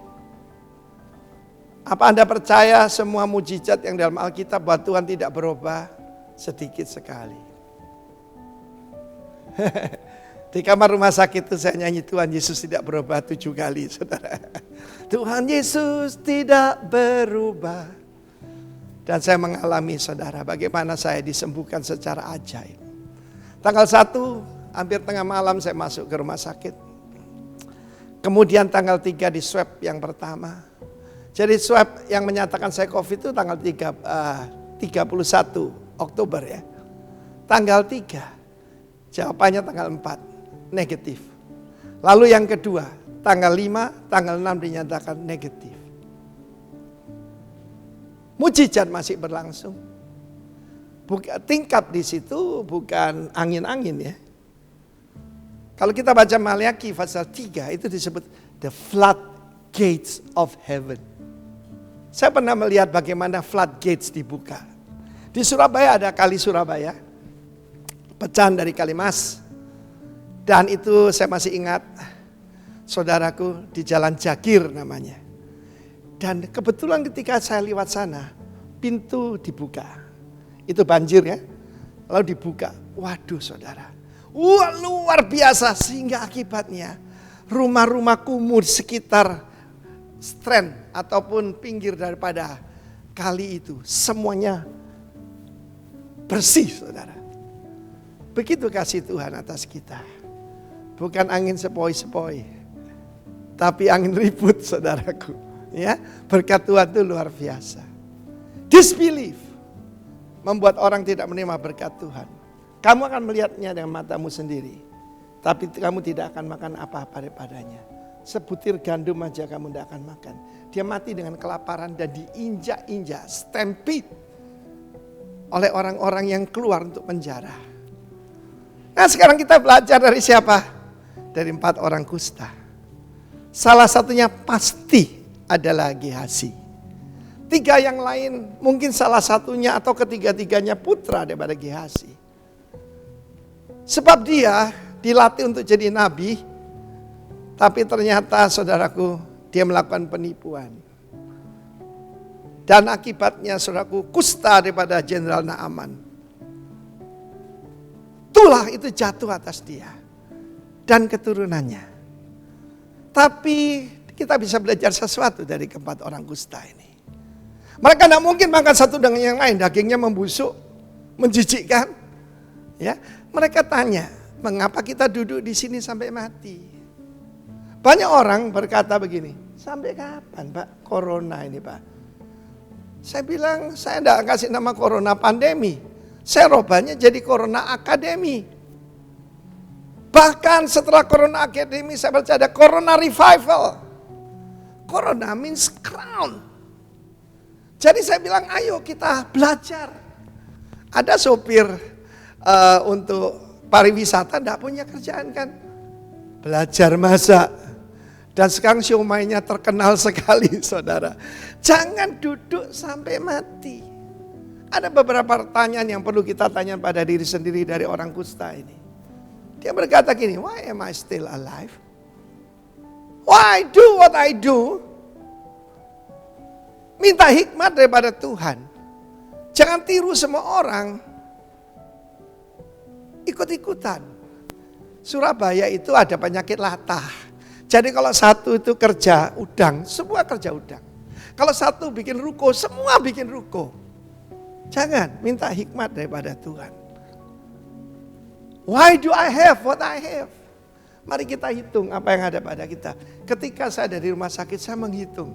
Apa Anda percaya semua mujizat yang dalam Alkitab bahwa Tuhan tidak berubah? Sedikit sekali. Di kamar rumah sakit itu saya nyanyi Tuhan Yesus tidak berubah 7 kali, saudara. Tuhan Yesus tidak berubah. Dan saya mengalami, saudara, bagaimana saya disembuhkan secara ajaib. Tanggal 1, hampir tengah malam saya masuk ke rumah sakit. Kemudian tanggal 3 di swab yang pertama. Jadi swab yang menyatakan saya COVID itu tanggal 31 Oktober ya. Tanggal 3, jawabannya tanggal 4, negatif. Lalu yang kedua, tanggal 5, tanggal 6 dinyatakan negatif. Mujizat masih berlangsung. tingkat di situ bukan angin-angin ya. Kalau kita baca Maliaki pasal 3 itu disebut the floodgates of heaven. Saya pernah melihat bagaimana floodgates dibuka. Di Surabaya ada Kali Surabaya, pecahan dari Kalimas. Dan itu saya masih ingat, saudaraku, di Jalan Jagir namanya. Dan kebetulan ketika saya lewat sana, pintu dibuka. Itu banjir ya. Lalu dibuka. Waduh saudara. Wah luar biasa. Sehingga akibatnya rumah-rumah kumuh sekitar strand ataupun pinggir daripada kali itu. Semuanya bersih saudara. Begitu kasih Tuhan atas kita. Bukan angin sepoi-sepoi. Tapi angin ribut saudaraku. Ya, berkat Tuhan itu luar biasa. Disbelief membuat orang tidak menerima berkat Tuhan. Kamu akan melihatnya dengan matamu sendiri. Tapi kamu tidak akan makan apa-apa daripadanya. Sebutir gandum aja kamu tidak akan makan. Dia mati dengan kelaparan dan diinjak-injak, stampede oleh orang-orang yang keluar untuk penjara. Nah sekarang kita belajar dari siapa? Dari 4 orang kusta. Salah satunya pasti adalah Gehazi. 3 yang lain mungkin salah satunya atau ketiga-tiganya putra daripada Gehazi. Sebab dia dilatih untuk jadi nabi, tapi ternyata saudaraku dia melakukan penipuan. Dan akibatnya saudaraku kusta daripada Jenderal Naaman. Tulah itu jatuh atas dia dan keturunannya. Tapi kita bisa belajar sesuatu dari keempat orang kusta ini. Mereka tidak mungkin makan satu dengan yang lain, dagingnya membusuk, menjijikkan. Ya, mereka tanya, mengapa kita duduk di sini sampai mati? Banyak orang berkata begini, sampai kapan Pak corona ini Pak? Saya bilang, saya tidak kasih nama corona pandemi. Saya robahnya jadi corona akademi. Bahkan setelah corona akademi saya baca ada corona revival. Corona means crown. Jadi saya bilang ayo kita belajar. Ada sopir untuk pariwisata tidak punya kerjaan kan. Belajar masak. Dan sekarang siomaynya terkenal sekali saudara. Jangan duduk sampai mati. Ada beberapa pertanyaan yang perlu kita tanya pada diri sendiri dari orang kusta ini. Dia berkata gini, why am I still alive? Why do what I do? Minta hikmat daripada Tuhan. Jangan tiru semua orang. Ikut-ikutan. Surabaya itu ada penyakit latah. Jadi kalau satu itu kerja udang, semua kerja udang. Kalau satu bikin ruko, semua bikin ruko. Jangan, minta hikmat daripada Tuhan. Why do I have what I have? Mari kita hitung apa yang ada pada kita. Ketika saya ada di rumah sakit, saya menghitung.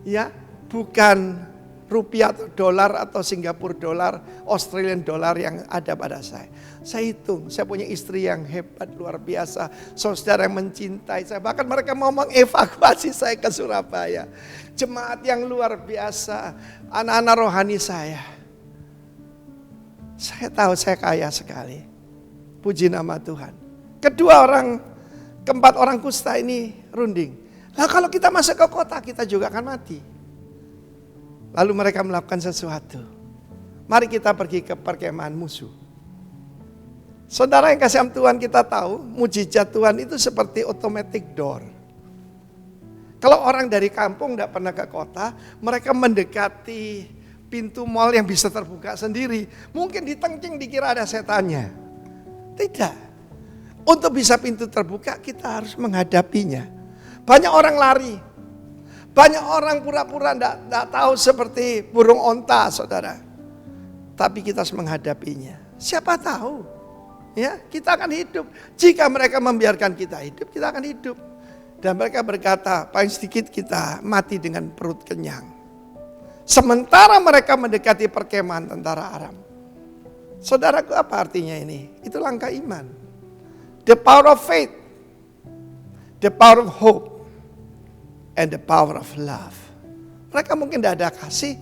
Ya, bukan rupiah atau dolar atau Singapura dolar, Australian dollar yang ada pada saya. Saya hitung, saya punya istri yang hebat, luar biasa. Saudara yang mencintai saya. Bahkan mereka mau mengevakuasi saya ke Surabaya. Jemaat yang luar biasa. Anak-anak rohani saya. Saya tahu saya kaya sekali. Puji nama Tuhan. Keempat orang kusta ini runding. Nah kalau kita masuk ke kota kita juga akan mati. Lalu mereka melakukan sesuatu. Mari kita pergi ke perkemahan musuh. Saudara yang kasih Tuhan kita tahu, mujizat Tuhan itu seperti automatic door. Kalau orang dari kampung tidak pernah ke kota, mereka mendekati pintu mal yang bisa terbuka sendiri. Mungkin ditengking dikira ada setannya. Tidak. Untuk bisa pintu terbuka kita harus menghadapinya. Banyak orang lari. Banyak orang pura-pura tidak tahu seperti burung onta saudara. Tapi kita harus menghadapinya. Siapa tahu. Ya, kita akan hidup. Jika mereka membiarkan kita hidup, kita akan hidup. Dan mereka berkata, paling sedikit kita mati dengan perut kenyang. Sementara mereka mendekati perkemahan tentara Aram. Saudaraku, apa artinya ini? Itu langkah iman. The power of faith, the power of hope, and the power of love. Mereka mungkin tidak ada kasih,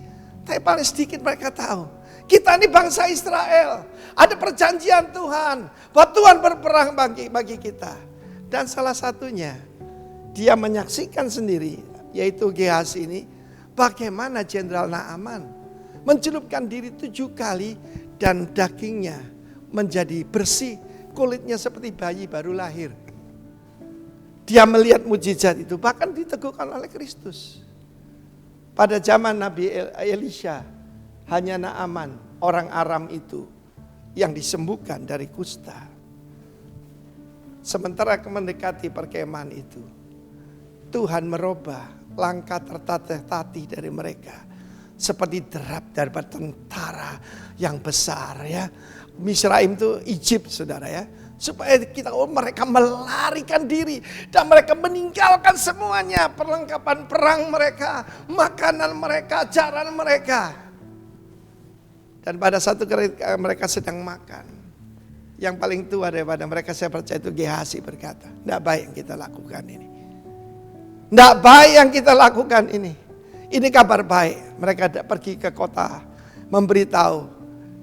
tapi paling sedikit mereka tahu. Kita ini bangsa Israel. Ada perjanjian Tuhan. Bahwa Tuhan berperang bagi kita. Dan salah satunya, dia menyaksikan sendiri, yaitu Gehazi ini, bagaimana Jenderal Naaman mencelupkan diri 7 kali dan dagingnya menjadi bersih, kulitnya seperti bayi baru lahir. Dia melihat mujizat itu, bahkan diteguhkan oleh Kristus. Pada zaman Nabi Elisha, hanya Naaman, orang Aram itu, yang disembuhkan dari kusta. Sementara mendekati perkemahan itu, Tuhan merubah langkah tertatih-tatih dari mereka. Seperti derap dari tentara yang besar ya. Misraim itu Egypt saudara ya. Supaya mereka melarikan diri. Dan mereka meninggalkan semuanya. Perlengkapan perang mereka. Makanan mereka, jaran mereka. Dan pada satu ketika mereka sedang makan. Yang paling tua daripada mereka saya percaya itu Gehazi berkata. Tidak baik yang kita lakukan ini. Tidak baik yang kita lakukan ini. Ini kabar baik. Mereka pergi ke kota. Memberitahu.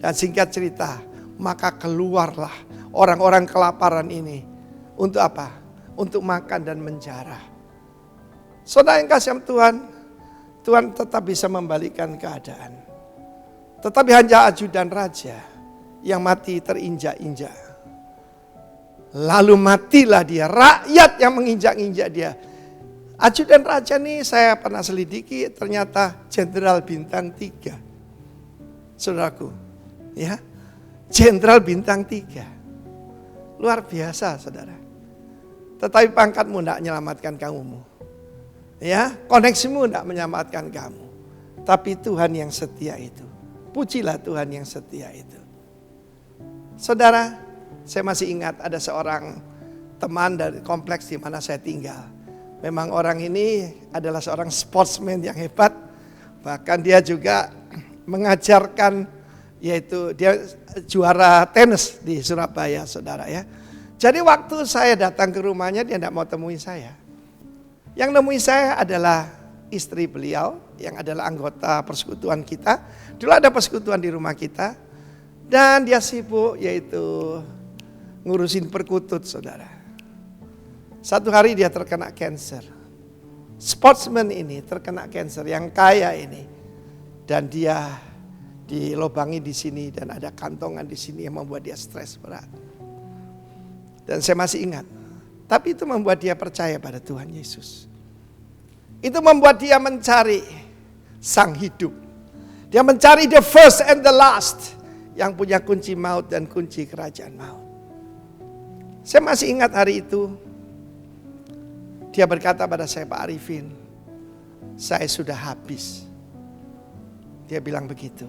Dan singkat cerita. Maka keluarlah orang-orang kelaparan ini. Untuk apa? Untuk makan dan menjarah. Saudara yang kasih Tuhan. Tuhan tetap bisa membalikan keadaan. Tetapi hanya ajudan raja. Yang mati terinjak-injak. Lalu matilah dia. Rakyat yang menginjak-injak dia. Ajudan raja nih saya pernah selidiki. Ternyata Jenderal Bintang 3. Saudaraku. Ya. Jenderal Bintang 3. Luar biasa saudara. Tetapi pangkatmu tidak menyelamatkan kamu. Ya, koneksimu tidak menyelamatkan kamu. Tapi Tuhan yang setia itu. Pujilah Tuhan yang setia itu. Saudara, saya masih ingat ada seorang teman dari kompleks di mana saya tinggal. Memang orang ini adalah seorang sportsman yang hebat. Bahkan dia juga mengajarkan, yaitu dia juara tenis di Surabaya saudara ya. Jadi waktu saya datang ke rumahnya dia tidak mau temui saya. Yang nemui saya adalah istri beliau yang adalah anggota persekutuan kita. Dulu ada persekutuan di rumah kita. Dan dia sibuk yaitu ngurusin perkutut saudara. Satu hari dia terkena cancer. Sportsman ini terkena cancer yang kaya ini. Dan dia dilobangi di sini dan ada kantongan di sini yang membuat dia stres berat. Dan saya masih ingat. Tapi itu membuat dia percaya pada Tuhan Yesus. Itu membuat dia mencari sang hidup. Dia mencari the first and the last. Yang punya kunci maut dan kunci kerajaan maut. Saya masih ingat hari itu. Dia berkata pada saya, Pak Arifin, saya sudah habis. Dia bilang begitu.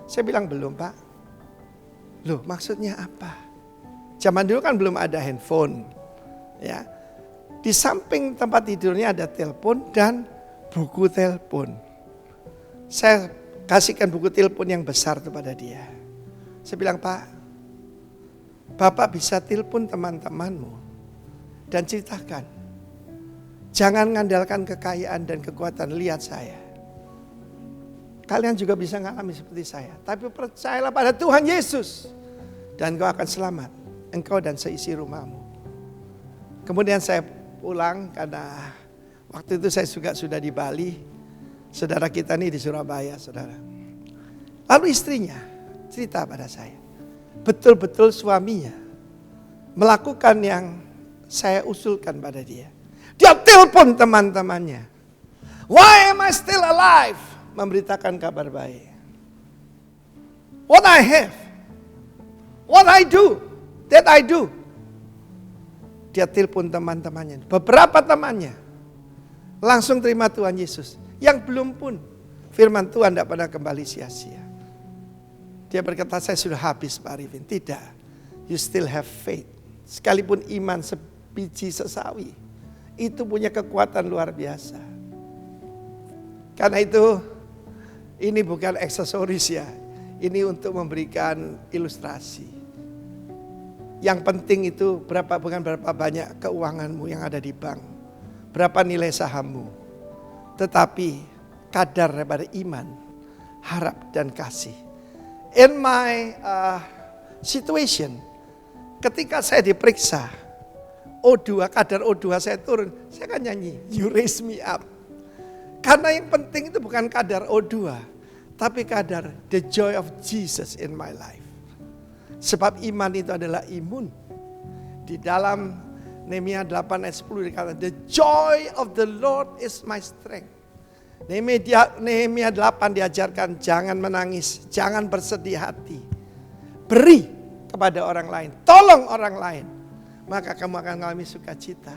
Saya bilang belum Pak. Loh maksudnya apa? Zaman dulu kan belum ada handphone. Ya. Di samping tempat tidurnya ada telepon dan buku telepon. Saya kasihkan buku telepon yang besar kepada dia. Saya bilang, Pak, Bapak bisa telepon teman-temanmu dan ceritakan. Jangan ngandalkan kekayaan dan kekuatan, lihat saya. Kalian juga bisa mengalami seperti saya. Tapi percayalah pada Tuhan Yesus. Dan kau akan selamat, engkau dan seisi rumahmu. Kemudian saya pulang karena waktu itu saya juga sudah di Bali. Saudara kita nih di Surabaya, saudara. Lalu istrinya cerita pada saya. Betul-betul suaminya melakukan yang saya usulkan pada dia. Dia telepon teman-temannya. Why am I still alive? Memberitakan kabar baik. What I have. What I do. That I do. Dia telepon teman-temannya. Beberapa temannya langsung terima Tuhan Yesus. Yang belum pun firman Tuhan tidak pernah kembali sia-sia. Dia berkata, saya sudah habis Pak Arifin. Tidak, you still have faith. Sekalipun iman sebiji sesawi, itu punya kekuatan luar biasa. Karena itu, ini bukan aksesoris ya. Ini untuk memberikan ilustrasi. Yang penting itu bukan berapa banyak keuanganmu yang ada di bank. Berapa nilai sahammu. Tetapi kadar daripada iman, harap dan kasih. In my situation, ketika saya diperiksa, kadar O2 saya turun, saya akan nyanyi, You Raise Me Up. Karena yang penting itu bukan kadar O2, tapi kadar the joy of Jesus in my life. Sebab iman itu adalah imun. Di dalam Nehemia 8 ayat 10 dikatakan, the joy of the Lord is my strength. Nehemia 8 diajarkan jangan menangis, jangan bersedih hati. Beri kepada orang lain, tolong orang lain. Maka kamu akan mengalami sukacita.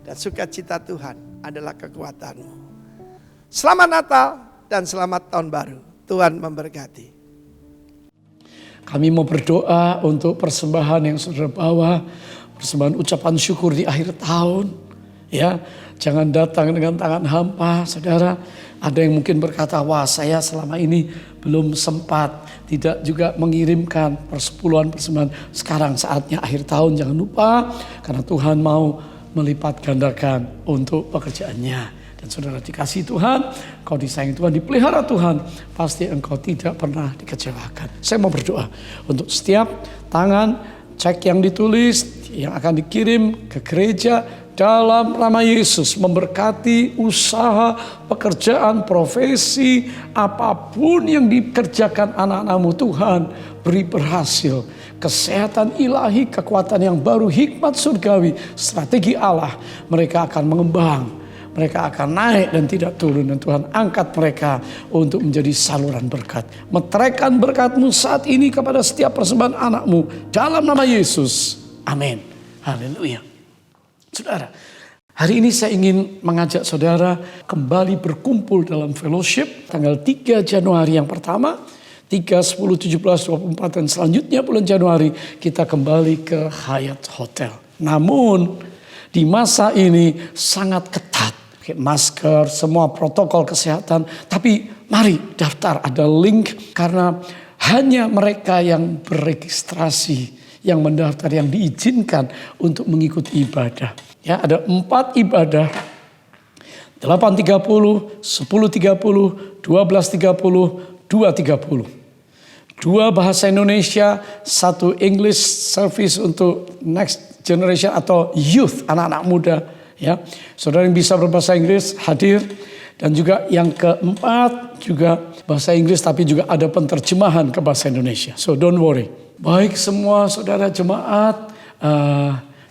Dan sukacita Tuhan adalah kekuatanmu. Selamat Natal dan selamat Tahun Baru. Tuhan memberkati. Kami mau berdoa untuk persembahan yang saudara bawa. Persembahan ucapan syukur di akhir tahun. Ya, jangan datang dengan tangan hampa, saudara. Ada yang mungkin berkata, wah saya selama ini belum sempat, tidak juga mengirimkan persembahan. Sekarang saatnya akhir tahun, jangan lupa, karena Tuhan mau melipat gandakan untuk pekerjaannya. Dan saudara dikasih Tuhan, kau disayangi Tuhan, dipelihara Tuhan, pasti engkau tidak pernah dikecewakan. Saya mau berdoa untuk setiap tangan, cek yang ditulis, yang akan dikirim ke gereja, dalam nama Yesus memberkati usaha, pekerjaan, profesi, apapun yang dikerjakan anak-anakmu Tuhan, beri berhasil. Kesehatan ilahi, kekuatan yang baru, hikmat surgawi, strategi Allah, mereka akan mengembang. Mereka akan naik dan tidak turun. Dan Tuhan angkat mereka untuk menjadi saluran berkat. Meteraikan berkat-Mu saat ini kepada setiap persembahan anak-Mu. Dalam nama Yesus. Amin. Haleluya. Saudara, hari ini saya ingin mengajak saudara kembali berkumpul dalam fellowship. Tanggal 3 Januari yang pertama. 3, 10, 17, 24 dan selanjutnya bulan Januari kita kembali ke Hyatt Hotel. Namun di masa ini sangat ketat. Masker, semua protokol kesehatan. Tapi mari daftar, ada link. Karena hanya mereka yang beregistrasi, yang mendaftar, yang diizinkan untuk mengikuti ibadah. Ya, ada 4 ibadah. 8.30, 10.30, 12.30, 2.30. 2 bahasa Indonesia, 1 English service untuk next generation atau youth, anak-anak muda. Ya, saudara yang bisa berbahasa Inggris hadir. Dan juga yang keempat juga bahasa Inggris tapi juga ada penterjemahan ke bahasa Indonesia. So don't worry. Baik semua saudara jemaat,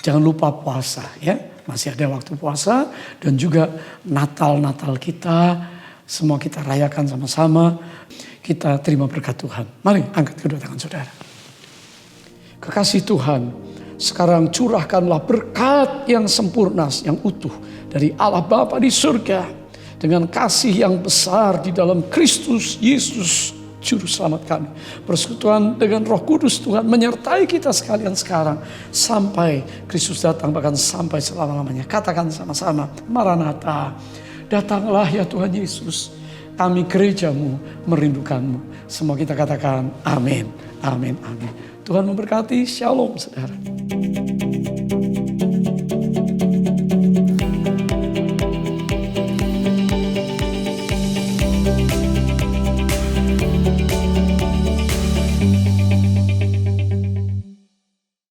jangan lupa puasa ya. Masih ada waktu puasa dan juga Natal kita semua kita rayakan sama-sama. Kita terima berkat Tuhan. Mari angkat kedua tangan saudara. Kekasih Tuhan, sekarang curahkanlah berkat yang sempurna, yang utuh dari Allah Bapa di surga dengan kasih yang besar di dalam Kristus Yesus Juru Selamat kami. Persekutuan dengan Roh Kudus Tuhan menyertai kita sekalian sekarang sampai Kristus datang, bahkan sampai selama-lamanya. Katakan sama-sama, Maranatha, datanglah ya Tuhan Yesus. Kami gerejamu merindukanmu. Semua kita katakan amin, amin, amin. Tuhan memberkati, shalom saudara.